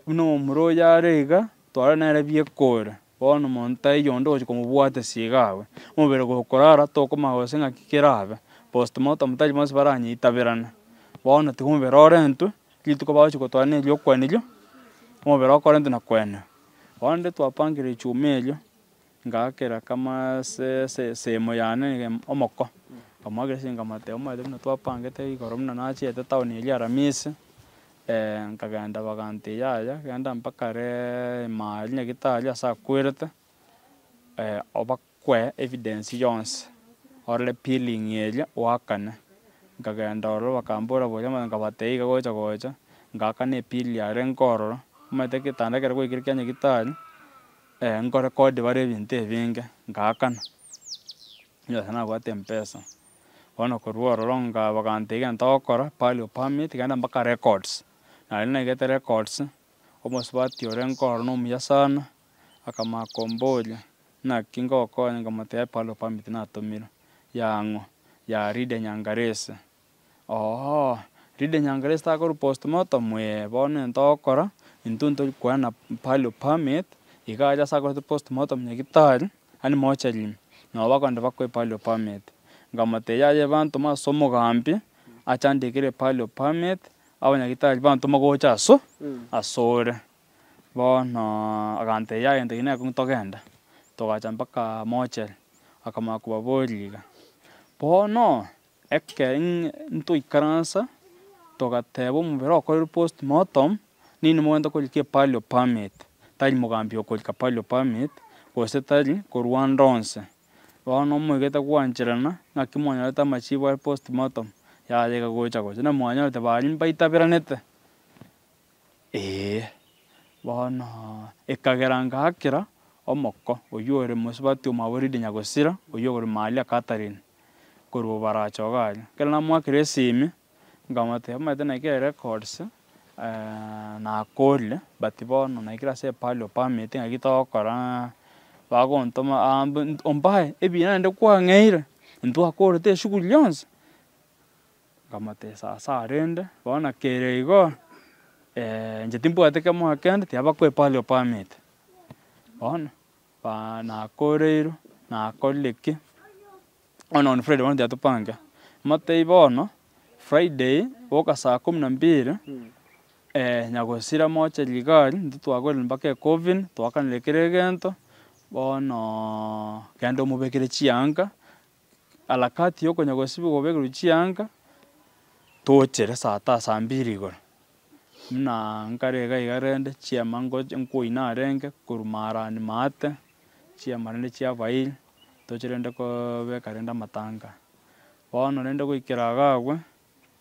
no muro yarega twara nere biekore bono monta yondo ochi komubwate sigawe mubere gokorara tokomagose ngakikerabe postmortem tali mos baranyitaberana bono tigumbe rorentu lituko bacho kotwane lyokwanilyo omobere okore ntuna kwene bono rende twapangire echuma erio ngakera kama semo yane omoko nkamwakera ase nkamateba omanyete buna twapangete igoro buna nachiete town eria Aramisi nkagenda bagante yaya genda mpaka re mahali nyagetari ase akwerete obakwe evidence yonsi orore peeling eria oakane nkagenda ororo bakambora boria nkabateba iga gocha ngakana epili yare nkorora omanyete getanda ekero goikire kia nyagetari nkorekodi bare ebinto ebinge ngakana ase nabwate mpesa bono korwa ororo bagante egento ogokora palio permit genda mpaka records naende naigete records omosubati ore nkorora na omuya sana akamaka omboria naki ngogokonya nkamoteba palio permit natomire yang'o ya Ride Nyangarese Ride Nyangarese takorwa postmortem bono egento ogokora intwe ntorikoena palio permit iga aria ase akorete postmortem nyagetari yaani mortuary nabo bakonde bakoe palio permit nkamoteba yaya ebantoma ase omogambi achandikire palio permit abanyagitari bantoma gocha asore bono aganteba yaya gento gia neko togenda togacha mpaka mortuary akamaka kobaboria iga bono ntoikaransa togateba omobere okoreirwe postmortem nini mogenta korika palio permit tari mogambi okorika palio permit gose tari korwa ndonse bono moigete gwancherana ng'aki mwanyorete amachibo are postmortem yaya iga gocha na mwanyorete baria baitaberanete bono ekagera ngakera omoko oywo ore mosubati omwabo Ride Nyagosira oywo ore mahali a Catherine korwa baracha iga aria ekero namwakera esimi nkamoteba omanyete naikire records nakorire but bono naikire ase palio permit ng'aki togokora bagontoma ombae ebina naende kwang'eire ntwakorete eshughuli yonsi nkamoteba sasa rende bono nakere igo inche timbwate kia mwakende tiga bakoe palio permit bono nakoreirwe nakorire ki bono on Friday bono tiga topange motebia bono Friday goka 12:00 Nyagosira mortuary iga aria intwe twakorire mpaka ecoven twakanire kera egento bono kenda omobekere chianga alakati yoko Nyagosibwa gobekerwa chianga tochere saa 2:00 igoro buna nkare iga rende chiama nkoina arenge korwa maarani maate chiama rende chiabairi toche rende kobeka rende amatanga bono rende goikera iga abwo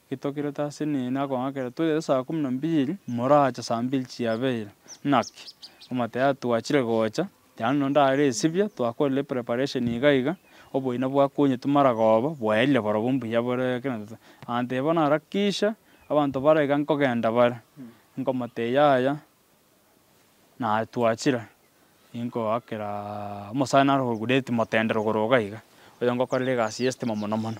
gitokirete ase nini akong'akera toigete saa 12:00 moracha saa 2:00 chiabeire naki omoteba twachire gocha yaani no ndare esibia twakorire preparation iga oboina bwakonyetwe maragoba bwaerire borobwo mbuya bore anteba bono harakisha abanto bare iga nkogenda bare nkomoteba yaya twachire nkogakera omosani nare kogureti motendero igoro iga oyo ngokorera egasi ya estima mono mono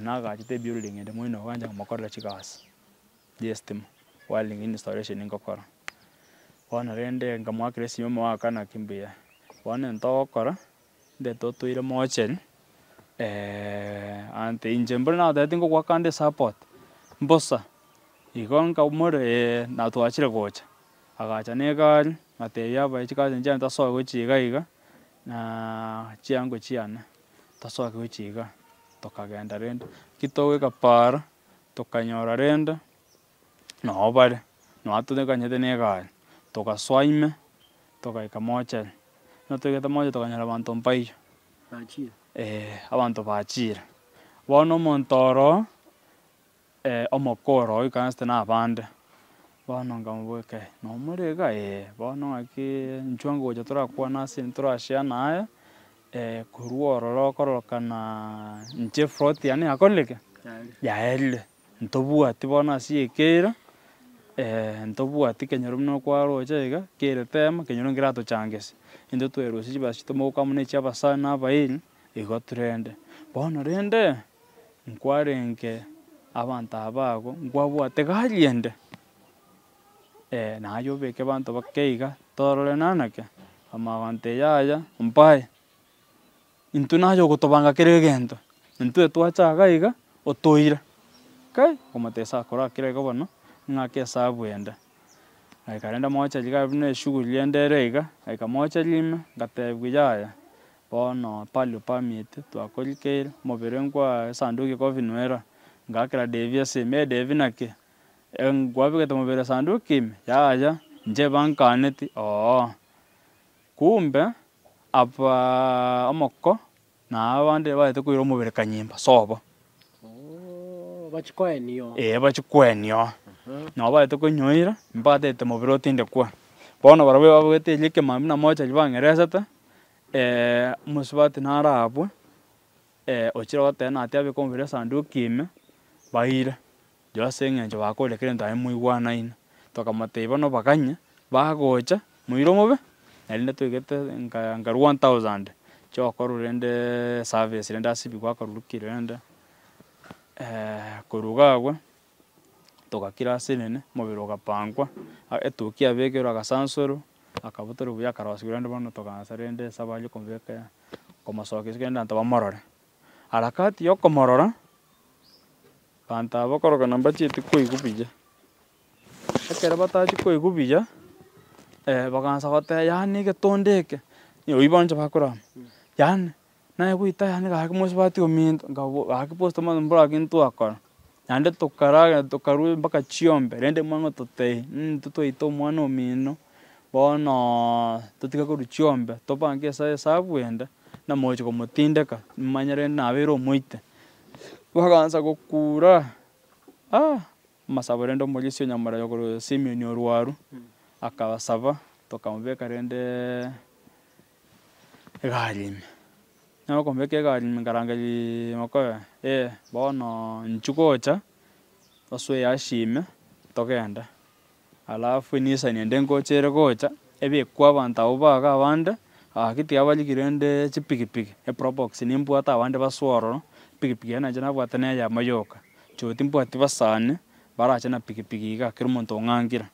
nagachete ebuilding ende moino ganja ngomokorera chigasi ya estima wiring installation ngokora bono rende nkamwakera esimi omowaka naki mbuya bono egento ogokora ndete otoire mortuary ante inche mbore nagotagete ngogwakande support mbosa igo nkamore natwachire gocha agacha na egari ngatebia abae chigasi nchiane tasoa gochia iga na chiango chiane tasoa gochia iga tokagenda rende kitogoika para tokanyora rende noo bare noatotokanyete na egari togasoa ime togaika mortuary natoigete mortuary tokanyora abanto mpaiyo abanto bachire bono omonto oroo omoko oroo oikaransete na abande bono nkamoboka nomore iga bono ng'aki inchwe ngocha torakwana ase torashare naye korwa ororo okororokana inche front yane yakorire ki yaerire ntobwati bono ase ekeire ntobwati kenyoro buna kwarocha iga kere tema kenyoro ngeratochangesia intwe twaerosia chibasi tomogoka buna echi abasani na abairi igo torende bono rende nkwarenge abanto aba abwo nkwabwate gari ende naye obeke abanto bake iga torore nanake amagante yaya mpae intwe naye ogotobanga kera egento intwe twachaga iga otoire kai omotesa akora kera iga bono ng'ake esabu ende Aikarenda mocha lika bune shughuli endereka aikamocha lime ngatebwa yaya bono pali pamite twakorikere mobere nkwa sanduku kovinwera ngakira Devi asime Devi nake ngwabigete mobere sanduku ime yaya nje bankaneti kumbe apa omoko na abande baete koira omobere kanyimba sobo bachikoenio bachikwenio no baete konyoira mbatete mobere otinde kwa bono barabwe babwete like mami na mocha libang'eresete musibati narabwe ochire gotena ati abeke omobere sanduku ime baire ase eng'encho bakorekire ntaye moigwanaine tokamotebia bono baganye bagocha moire omobe naende toigete nkaru 1000 chiokorwa rende service rende asibi gwakorurukire rende korwa gagwe togakira ase enene mobere ogapangwa etoki abekerwa agasansoro akabutorwa buya akarosiwa rende bono togaansa rende esabari komobeka komosokia rende abanto bamorore harakati ya okomorora banto aba okorokana mbachieti koigwa buya ekero batachi koigwa buya bagaansa goteba yaani egetonde eke oibo bono inche bakorama yaani naegoita yaani gaki mosibati ominto gaki postman mbora gaki ntwakora naende tokarwa mpaka chiombe rende mang'o totebia totoita omwana omino bono totige korwa chiombe tobange esabu ende namochi komotindeka manye rende nabeire omoite bagaansa gokura amasabo rende omorisia onyamara korwa Simeon Orwaru akabasaba tokamobeka rende egari ime nabo okomobeka egari ime nkarangeria mokobe bono inchwe gocha toswe ashe ime togenda alafu enisani ende ngocha gocha ebekwa abanto abwo baga abande gaki tiga barigia rende chipikipiki eprobox nimbwate abande baswa ororo pikipiki eye nainche nabwate na eyemo yoka choti mbwati basane barache na pikipiki iga kera omonto ong'angera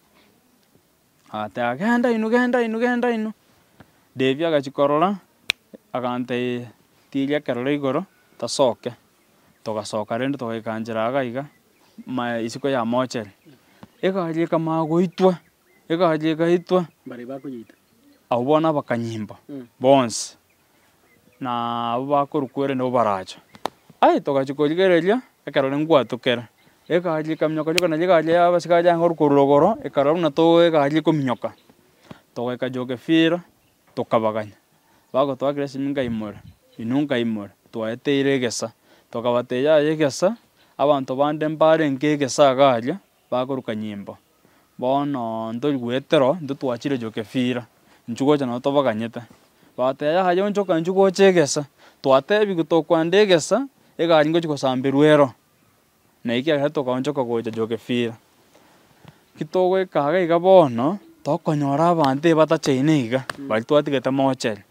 ateba genda ino Devi agachikorora agantebia tiria ekerore igoro tosoke togasoka rende togaika iga iga isiko ya mochere egari ekamanya goitwa egari egaitwa bare bakunyita abo bono abakanyimba bonsi na abo bakorwa nabo baracha togachikorigereria ekerore ngwatokera egari ekaminyoka naria egari ya abasikaria yanga korwa rogoro ekarora buna egari ekominyoka togaika Jogephira tokabaganya bagotwakera esimi nkaimora inwe nkaimora twaeteire egesa tokabatebia yaya egesa abanto bande mbarenge egesa iga aria bakorwa nyimbo bono ntorigwetero intwe twachire Jogephira inchwe gocha nabo tobaganyete batebia yaya onchoka inchwe gocha egesa twatebia tokwanda egesa egari ngochi kosamberwa ero naki kiagera tokaonchoka gocha Jogephira kitogoika iga iga bono tokonyora abanto batachaine iga bari twatigete mochere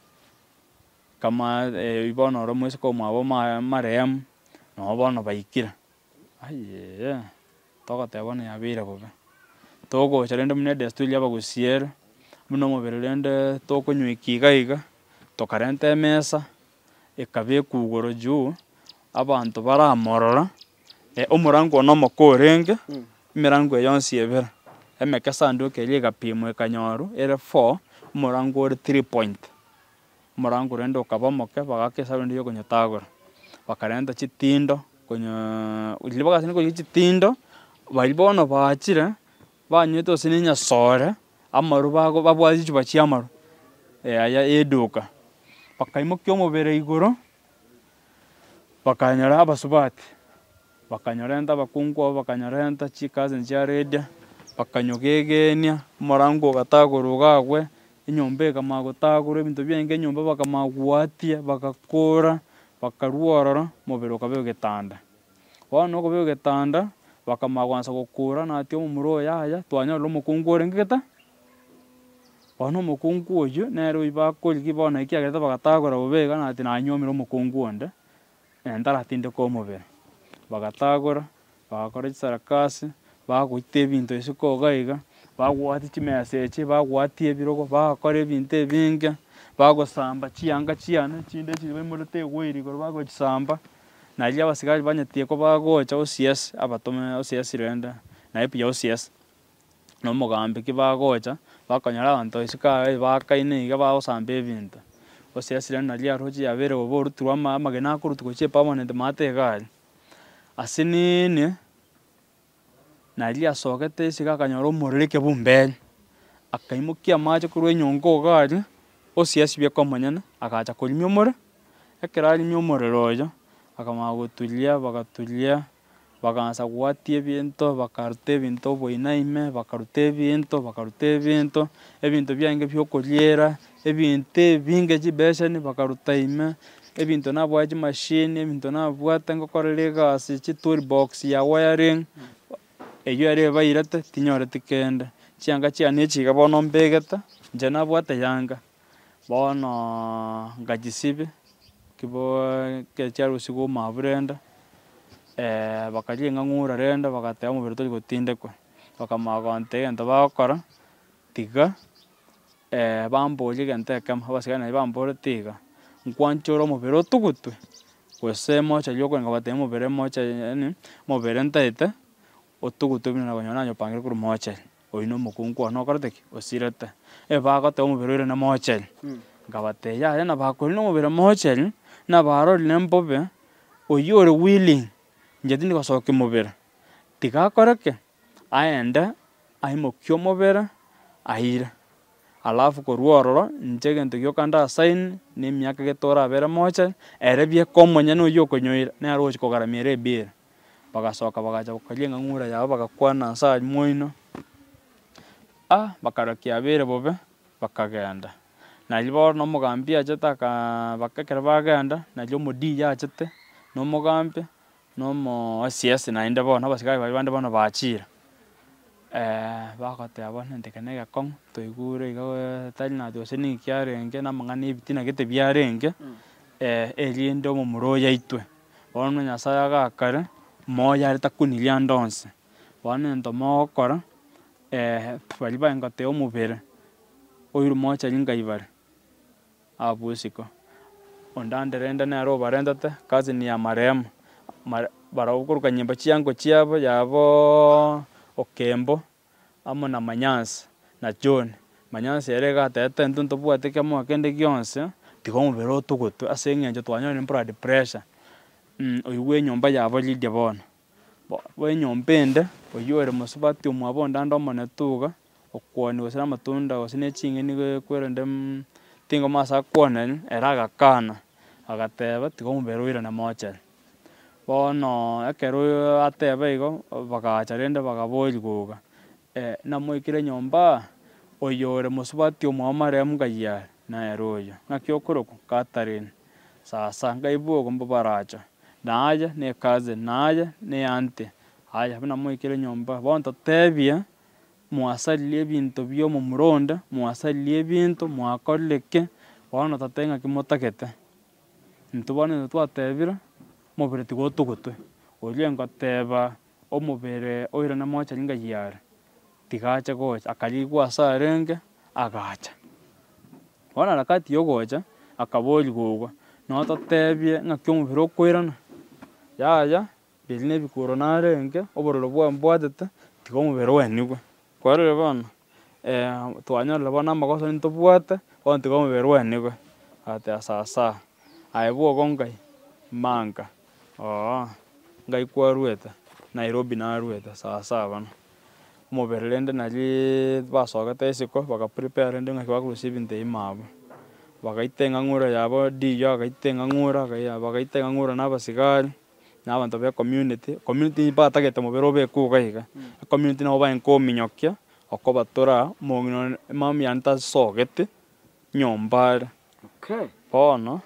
kama bono oro mwisiko omwabo marehemu nabo bono baikire togoteba bono yabeire bobe togocha rende buna edesturi ya abagusii buna omobere rende tokonywa iga tokarenta emesa ekabekwa igoro juu abanto baramorora omorango one omoko orenge emerango yonsi ebere emeke esanduku eria egapimwa ekanyorwa ere 4 omorango ore 3 point omorango rende okaba omoke bagaka esabu rende ya okonyotagora bakarenta chitindo riria bagachana koiga chitindo baria bono bachire banywete gose na enyasore amaru babwati chichupa chia amaru aya eduka bakaimokia omobere igoro bakanyora abasubati bakanyorenta abakungu abo bakanyorenta chikazi chia radio bakanyogegenia omorango ogatagorwa gagwe enyomba ekamanya gotagorwa ebinto biainge enyomba bakamanya gwatia bagakora bakarwa ororo omobere okabe ogetanda bono okobe ogetanda bakamanya goansa gokura nati omomura oyo yaya twanyorire omokungu orenge gete bono omokungu oywo nere oyio bakorigia bono naki kiagerete bagatagora bobe iga nati nanyuomire omokungu onde taratindeka omobere bagatagora bagakora chisarakasi bagoita ebinto isiko iga iga bagwatia chimesa echi bagwatia ebirogo bagakora ebinto ebinge bagosamba chianga chiane chinde baimorete egwaire igoro bagochisamba naria abasigari banyetie ko bagocha OCS abatome OCS rende naye piya OCS no mogambi kibagocha bakonyara abanto isika bakaine iga bagosamba ebinto osiasire na ria roji yabere oboruturwa amagena akorutu gochie permanent mategari ase nini naria asogete isiga akanyora omorere kebumberi akaimokia amache korwa enyongo gari osiasi biekomonyene agacha korimia omorere ekero arimia omorere oyo akamanya goturia bagaturia bakaansa gwatia ebinto bakaruta ebinto boina ime bakaruta ebinto biainge bia okoriera ebinto ebinge chibeseni bakaruta ime ebinto nabwate chimashini ebinto nabwate ngokorera egasi chitoolbox ya wiring eywo ere ebairete tinyoreti kende chianga chiane echi iga bono mbegete inche nabwate yanga bono ngachisibe chiarusigwa omaburenda bakaria ng'ura renda bagateba omobere tori gotindekwa bakamanya koenta egento bagokora tiga bamboria egento ekemo abasigari naria bamborete iga nkwanchora omobere otugutwe gose mochari okorenge batebia omobere mochari yaani omobere ntaete otugutwe buna nabanyora nanyopangire korwa mochari oywo na omokungu one okorete ki osirete bagoteba omobere oire na mochari nkabatebia yaya nabakorire na omobere mochari nabarorire mbobe oywo ore willing inche tindi gosokia mobere tiga akore ki aende aimokie omobere aire alafu korwa ororo inche egento gioka ndasaini na emiaka gete orabere mochari ere bieka omonyene oywo okonyoira nere ogochi kogaramiera ebill bagasoka bagacha gokaria eng'ang'ura yabo bagakwana nse aria moino bakarora kiabeire bobe bakagenda naria bono na omogambi achete ekero bagenda naria omodiyi achete na omogambi na omoosiasi naende bono abasigari baria bande bono bachire bagoteba bono gento eke na egekong'u toigure iga tari natia gose niki kiarenge na amang'ana ebitina gete biarenge erinde omomura oyaitwe bono nyasaye agakare moyo are takuniria ande onsi bono egento mogokora baria bagoteba omobere oirwe mochari nkaibare abusiko onde ande rende nere obarentete cousin ya marehemu barabwo okoruka nyomba chiango chiabo yabo okembo amo na manyansi na john manyansi ere iga atebete intwe ntobwate ekiamoa kende gionsi tiga omobere otugutwe ase eng'encho twanyorire blood pressure oywo bwa enyomba yabo Lydia bono enyomba ende oywo ore mosubati omwabo onde ande omonene iga okwoni gose na amatunda gose na eching'eni kwerende tingoma ase akwoneri ere agakana agateba tiga omobere oire na mochari bono ekero ateba igo bagacha rende bagaboriwa iga namoikire nyomba oyo ore mosubati omwao marehemu nkai are nere oyo ng'aki okorokwa Catherine sasa nkaibwa ogo mbo baracha naye na ecousin naye na eaunty aya buna moikire nyomba bono totebia mwasaririe ebinto bia omomura onde mwasaririe ebinto mwakorire ki bono totebia ng'aki motagete intwe bono ntwe twatebire omobere tiga otugutwe oria nkoteba omobere oire na mochari nkai are tiga ache gocha akarigwa ase arenge agacha bono harakati ya ogocha akaboriwa iga noo totebie ng'aki omobere okoirana yaya riria na ebikuro narenge obororo bwambwatete tiga omobere oenigwe kwarorire bono twanyorire bono amagoso ntobwate bono tiga omobere oenigwe agateba sawa aye bwogo nkai manga nkai kwarwete Nairobi narwete sawa bono omobere rende naria basogete isiko bagaprepare rende ng'aki bakoreceive ntei mabo bagaita eng'ang'ura yabo diyo agaita eng'ang'ura bagaita eng'ang'ura na abasigari na abanto ba ecommunity batagete omobere obekwa iga iga ecommunity nabo baenka ominyokia okobatora mami yane tasogete nyomba are bono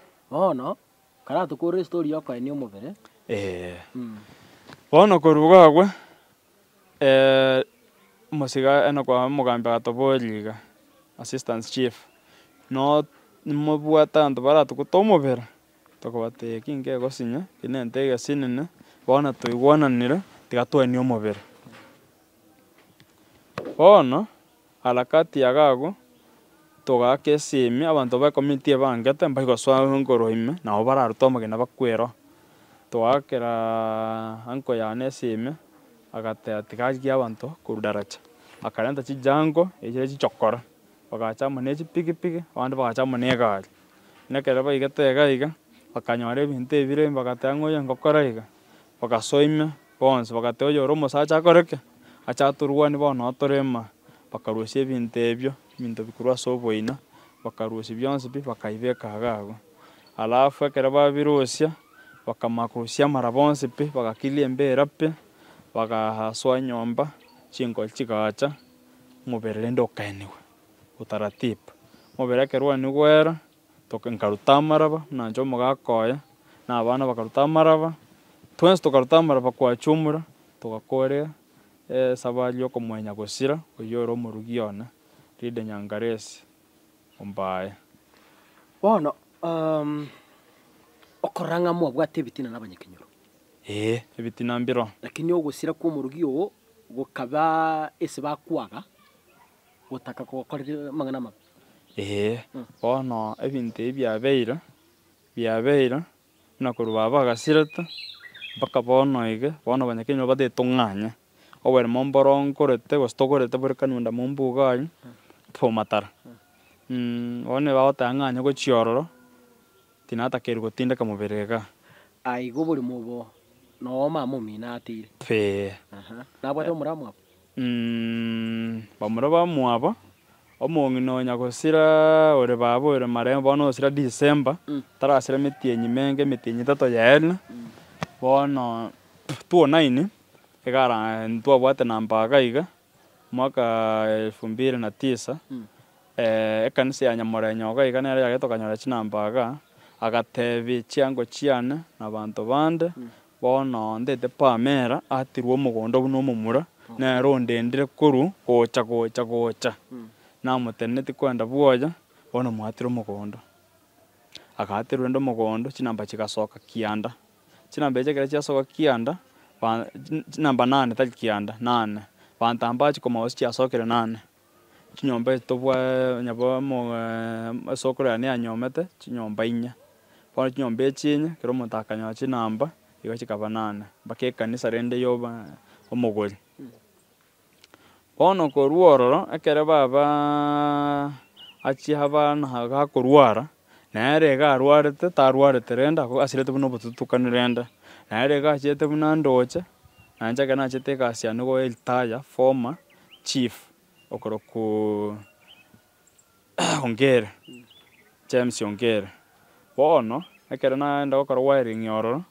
kara tukore story yokoenia omobere bono korwa gagwe omogambi agatoboria iga assistant chief no nimobwate abanto baratuguta omobere tokobatebia ki nkegosinya ki nento egesinine bono toigwananire tiga toenie omobere bono harakati ya gago togaka esimi abanto ba ecommunity ebangete mbai gosoa nkoro ime nabo bararuta omogena bakwera togakera uncle yane esimi agateba tiga arigie abanto korwa daracha akarenta chijango echire chichokora bagachama na echipikipiki abande bagachama na egari nekere baigete iga iga bakanyora ebinto ebire bagateba ng'a oyo ngokora iga bagasoimia bonsi bagateba oyo ore omosacha akoreke ache aturwanie bono otorema bakarusia ebinto ebio ebinto bikorwa ase oboina bakarusia bionsi pi bakaibeka iga abwo alafu ekero babirusia bakamanya korusia amara bonsi pi bagakiria embera pi bagasoa nyomba chingori chigacha omobere rende okaeniwa utaratibu omobere ekero rwaniwera nkaruta amaraba buna inche omogaka oye na abana bakaruta amaraba twensi tokaruta amaraba kwachumura togakora esabari ya okomwenya gosira oywo ore omorugi one rinde nyangaresi ombaye bono okorora ng'a mwabwate ebitina na abanyakenyoro ebitina mbiro lakini ogosira kwa omorugi ogo gokaba ase bakwaga gotaka kogokorera amang'ana amabe bono ebinto ebi biabeire buna korwa baba bagasirete mpaka bono iga bono abanyakenyoro bataete ng'anya oboremo mboronkorete gose togorete bore kanunda mombuga aria twomatara bono bagoteba ng'anya gochiororo tinatakeire gotindeka mobere iga igo oboremo obo noo mama omino atire nabwate omoramo abo bamura bamwabo omong'ina onya gosira ore baba ore maremo bono ogosira December tarasira emetienyi menge emetienyi 3 yaene bono 2009 twabwate namba iga iga mwaka 2009 ekanisa ya Nyamorenyo iga iga nere yagete okanyora chinamba iga agatebia chiango chiane na banto bande bono ndete pamera atirwa omogondo buna omomura nere ondendire korwa gocha namoteneti kwenda bwoya bono mwatire omogondo agatirwa rende omogondo chinamba chigasoka kianda chinamba echi ekero chiasoka kianda namba 8 tari kianda 8 banto mbachi komogosi chiasokire 8 chinyomba echi nyabo esokoro yane yanyomete chinyomba 4 bono chinyomba echi 4 kero omonto akanyora chinamba igo chikaba 8 mpaka ekanisa rende yoba omogori bono korwa ororo ekero baba achia abana gakorwara nere iga arwarete tarwarete rende asirete buna obotutukani rende nere iga achiete buna ndoche na inche ekero nachiete egasi yane goeritaya former chief okoroku Ongere James Ongere bono ekero naenda gokora wiring ororo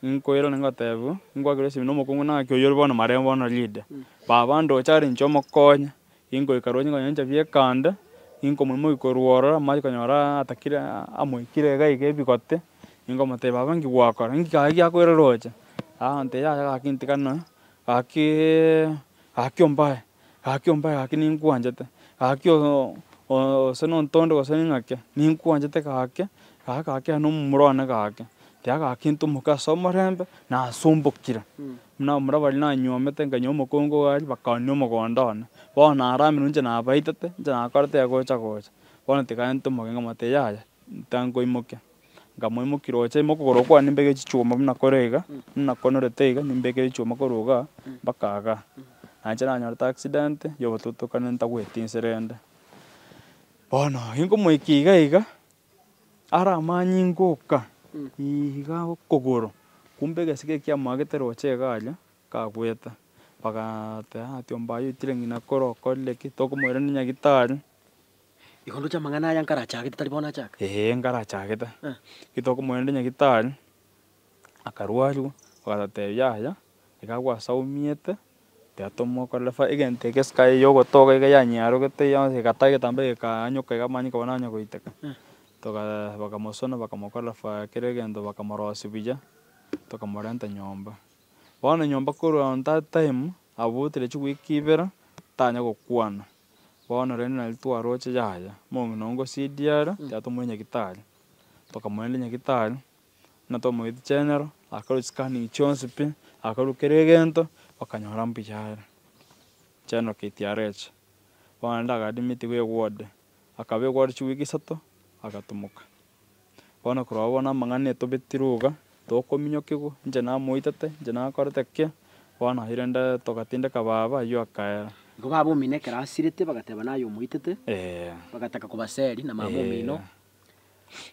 nkoirana ngotebwa ngwakire esimi na omokungu naki oyo bono maremo bono leader baba ndoche are inche omokonya ingoika roche nkonya inche biekande inkomorimo oikorwa ororo amache konyora atakire amoikire iga iga ebigote ingomotebia baba ngigwakora gaki giakoire roche nte yaya gaki ntikana gaki ombaye gaki ninkwanchete gaki ose nontonde gose ning'ake ninkwanchete gaki na omomura one gaki tiga gaki ntomoke ase omorembe nasombokire buna omura baria nanyuomete nkanywa omokungu aria bakaoonia omogondo one bono naramirwa inche nabaitete inche nakorete gocha bono tiga ntomoke ngomotebia yaya ntankoimokia nkamoimokia roche mokogoro kwane nimbeke chichuma buna kore iga buna konorete iga nimbeke chichuma korwa iga mpaka iga na inche nanyorete accident ya obotutukane ntagweti rende bono inkomoikia iga aramanye ngoka iga okogoro kumbe egesike kiamagete roche iga aria kagwete bagateba ati ombaye oitire ng'ina kore okorire ki tokomoira ni nyagitari igo ndoche amang'ana aya nkarachagete tari bono achaka nkarachagete ki tokomoira rinde nyagitari akarwariwa bagatotebia yaya iga gwasaumiete tiga tomokorere egento eke esika yogotoga iga yanyarogete yonsi egata egetambe gekanyuka iga manyika bono onya goiteka bakamosona bakamokorera kera egento bakamorosia buya tokamorenta nyomba bono nyomba korwa on that time abutire chiwiki 2 tanya gokwana bono rende nari twaroche yaya mong'ina ngosidiara tiga tomoire nyagitari tokamoira nyagitari na tomoete general akarwa scanning chionsi pi akarwa kera egento bakanyora mbuya are general KTRH bono rende agaadmitiwa eward akaba eward chiwiki 3 agatomoka bono korwa bono amang'ana etobetirwe iga tokominyokiwa inche namoitete inche nakorete ki bono aye rende togatindeka baba aywo akaera igo babomine ekero asirete bagateba naye omoitete bagataka kobaseri na mamomino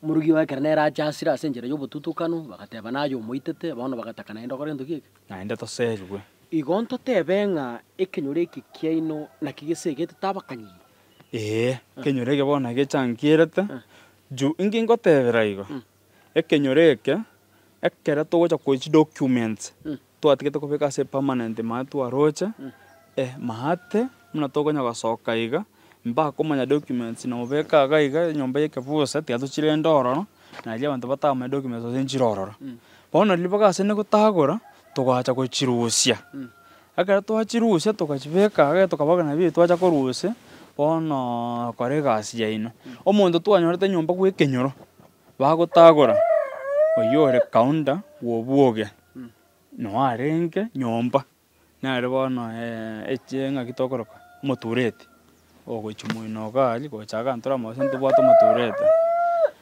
murugi wa ekero nere acha asire ase enchera ya obotutukano bagateba naye omoitete bono bagataka naende okore entoki eke naende toserwe igo ntotebe ng'a ekenyoro eki kiaino naki gesegete tabakanyiri ekenyoro eke bono gechangirete juu inge ngotebera igo ekenyoro eke ekero togocha koichi documents twatagete kobeka ase permanent maa twaroche maate muna tokonya gosoka iga mpaka omanya documents na obeka iga iga nyomba ya ekebuse tiga tochirende ororo naria abanto batamanya documents ase nchire ororo bono riria bagase negotagora togacha gochirusia ekero twachirusia togachibeka iga tokabagana biria twacha korusia bono kora egasi yaino omonto twanyorete nyomba gwa ekenyoro bagotagora oywo ore counter gwobwoge noarenge nyomba nare bono eche ng'aki tokoroka omotureti ogochi moino gari gocha agantora amose ntobwate omotureti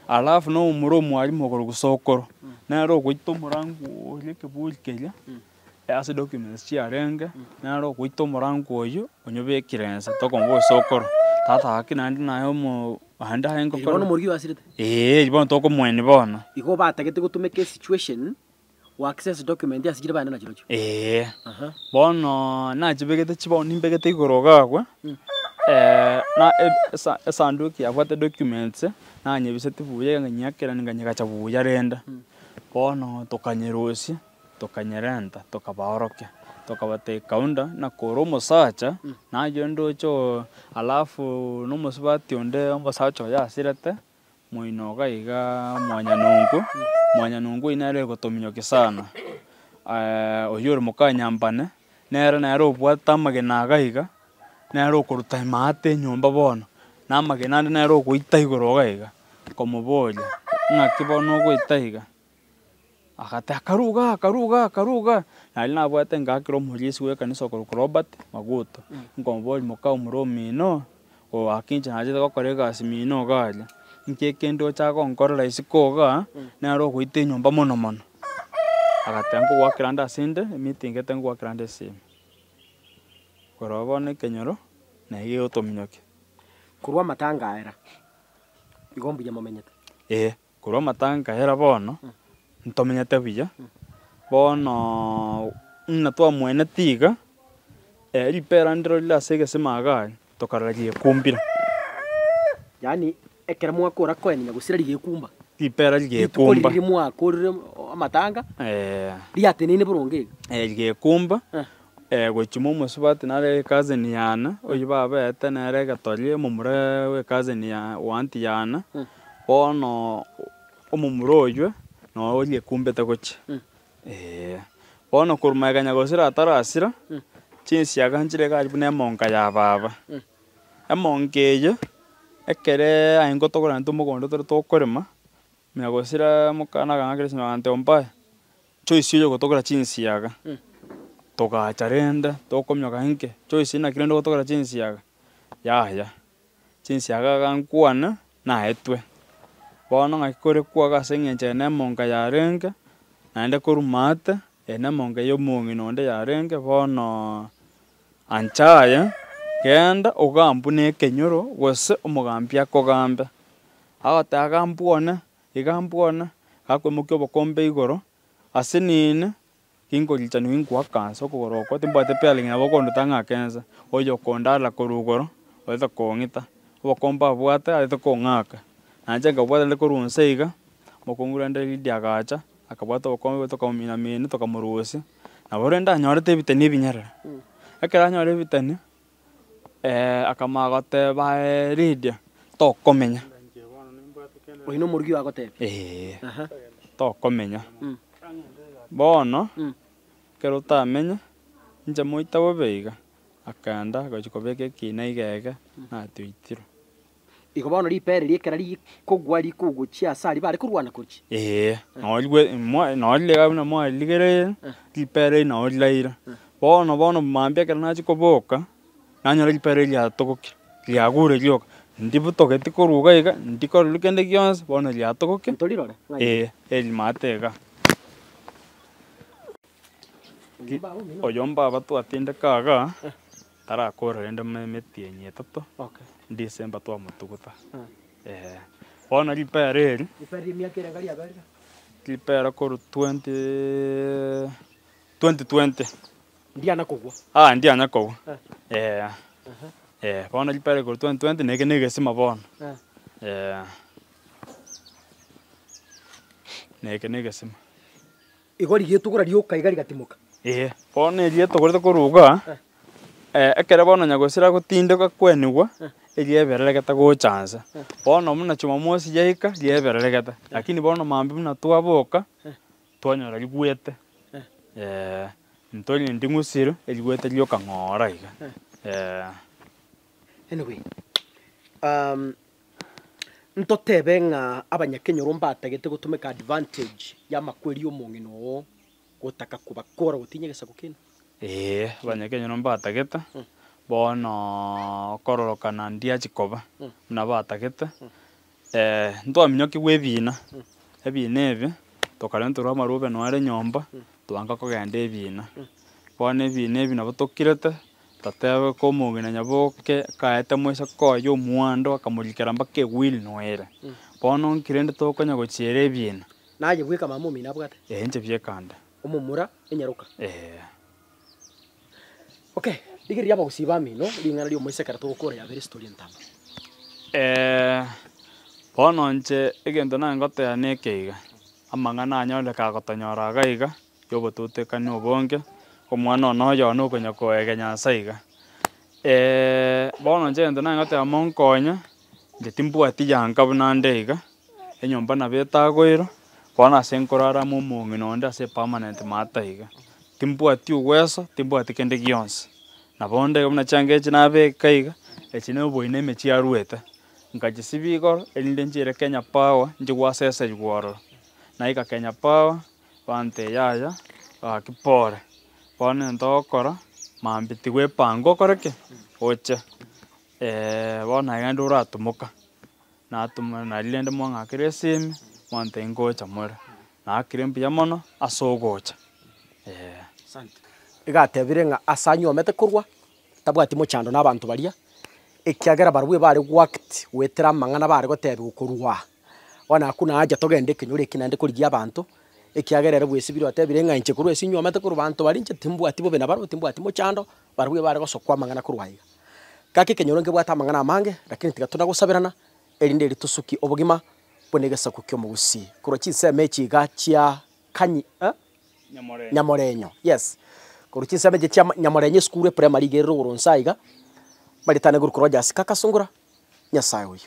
alafu na omura omwarimu ogoro gusokoro nare ogoita omorango oria ekeburi keria ase documents chiarenge nare ogoita omorango oywo onyobekire ense tokomba osokoro tata gaki naende naye ande aye bono nkokora omorugi wasirete bono tokomweni bono igo batagete gotumeka esituation wa access document asigire bana na chirocho bono nachibegete chibono nimbegete igoro gagwe na esanduku yabwate documents nanyebisete buya nganyakera ninganyagacha buya renda bono tokanyerosia tokanyerenta tokabaorokia tokabate kaunda na koro omosacha nayo ndocho alafu nomosibati onde omosacha oyo asirete moino iga mwanyanungu inare gotominyoki sana oyo ore mokanyambane nere obwate amagena iga nere okoruta maate nyomba bono na amagena ande nere ogoita igoro iga komoboria ng'aki bono ogoita iga agate akaruga nari nabwate ngakera omorisi bwa ekanisa okoruka Robert Maguto nkomoboria moka omura omino akinche nachete gokora egasi mino garia inki ekende ocha gonkorera isiko iga nere ogoita enyomba mono agate nkogwakera ande asinde emeeting ete ngwakera ande esime korwa bono ekenyoro naiga otominyoki korwa amatanga aera igo mbuya momenyete korwa amatanga aera bono ntomenyete buya bono ng'ina twamwenete iga ripera ndiro rire ase egesima iga tokarora riekumbire yaani ekero mwakora koenia gusira rigekumba ripera rigekumba riri mwakorire amatanga riatenene boronge iga rigekumba gochima omosibati nare cousin yana oyo babete nere egetori omomura we cousin ya wanti yana bono omomura oywo no riekumbete gochi bono korwa egenya gosira atarasira chinsiaga nchire gari buna emonka ya baba emonka eyo ekere aye togora nto omogondo tore tokorema menya gosira mokana agang'akere simagante ompae choice oyo gotogora chinsiaga togacha rende tokomioka inke choice naki rende gotogora chinsiaga yaya chinsiaga gankwana naetwe bono ng'aki kore kwaga ase eng'encho ene emonka yarenge naende korwa maate ene emonka ya omong'ina onde yarenge bono anchaye genda ogambwa na ekenyoro gose omogambi akogambe agoteba agambwane gakoimokia obokombe igoro ase nine kinkorichani nkwakaansa okogoro okwo timbwate pealing nabo okonduta ng'akensa oyo okondara korwa igoro oyete kong'ita obokombe abwate arete kong'aka nainche nkabwata rende korwa nse iga mokungu rende Lydia agacha akabwata obokombe tokamominamini tokamorusia nabo rende anyorete ebiteni ebinyarara ekero anyora ebiteni akamanya goteba Lydia tokomenya oyo na omorugi wagoteba tokomenya bono kero otamenya inche moita bobe iga akenda gochi kobeka ekina igeke natweitire igo bono ripere riekera rikogwa rikogochia ase aria bare korwana kochi nori lega buna mwaririgereire ripere nao riraira bono mambia ekero nachi koboka nanyora ripere riatogokire riagure rioka ndibutogeti koruga iga ndikororwa kende gionsi bono riatogoke ntorirore erimate iga oyo mbaba twatindeka iga tarakora rende meti yenye tatu Okay. December twa mutuguta bona ripera reri Iperi miaka ira ngari aberga. ripera koru 2020 Ndiana kugwa. ndianya kou bona ripera koru 2020 neke negesima bona neke negesima Igori gitugura rioka igari gatimuka. bona erietogorete koruga ekere bona nyagosira gotindeka kwenigwa eriebereregete gochance bona muna Jumamosi yaika riebereregete lakini bona mambi muna twaboka twanyora rigwete ntori ndingusiro erigwete rioka ng'ora iga Anyway, ntotebe ng'a abanyakenya rombatagete gutumika advantage ya makweri omong'ino oo gotaka kubakora gotinye gesago kino. abanyakenya nombatagete bono kororokana ndiachikoba muna batagete ntwaminyokiwa ebina ebi tokare ntorwa amarube noare nyomba twanga kogenda ebina bono ebina ebi nabo tokirete tatebe ko omong'ina nyaboke kaete moisa koyo omwando akamorikera mpaka ewili noere bono nkirende tokonya gochiera ebina Naye gweka mama omina abwate. inche biekande Omomura enyaruka. Okay, digiri yaba gusiba mino lingana lyo moise kara togokora ya very story ntamba. bono nche egento nangotera nekeiga amang'ana anyoleka gotonyora gaiga yobotutekani obonge omwana ono oyo nokonya koege Nyasaye iga bono nche egento nangotera monkonya nche timbwati yanka buna nde iga enyomba nabo etagoirwa bono ase nkorarama omong'ina onde ase permanent mata iga timbwati ogweso timbwati kende gionsi nabo nde buna change echi nabeka iga echi na oboine emechi arwete nkachisibia igoro erinde nchiere Kenya Power nchigwasesa igwororo naika Kenya Power bante yaya kipore bono ntogokora mambiti gwepanga okoreke oche bono iga nde oratumuka natuma narire nde mwang'akera esimi mwante ngocha more nakire mbuya mono ase ogocha Asante. Igatebire ng'a asanyomete kurwa tabwati mochando n'abantu baria ekiagera barwe bare gwakti wetera amang'ana bare gotebi gukorwa wana akuna haja togende kenyure kinande kurigia abantu ekiagerere bwesibiro atebire ng'a inche kurwa esinyomete kurwa bantu bari inche timbwati bobe na baro timbwati mochando barwe bare gosokwa amang'ana kurwa iga kake kenyure ngebwata amang'ana amange lakini tigatuna gusabirana erinde ritusuki obugima bonegesa kukyo mugusi kurwa chinseme chiga chia kanyi Nyamorenyo. Yes. Kuruchi sema je chia Nyamorenyo school primary gerero ronsa iga. Balitane guru Rogers kakasungura. Nyasaye uyu.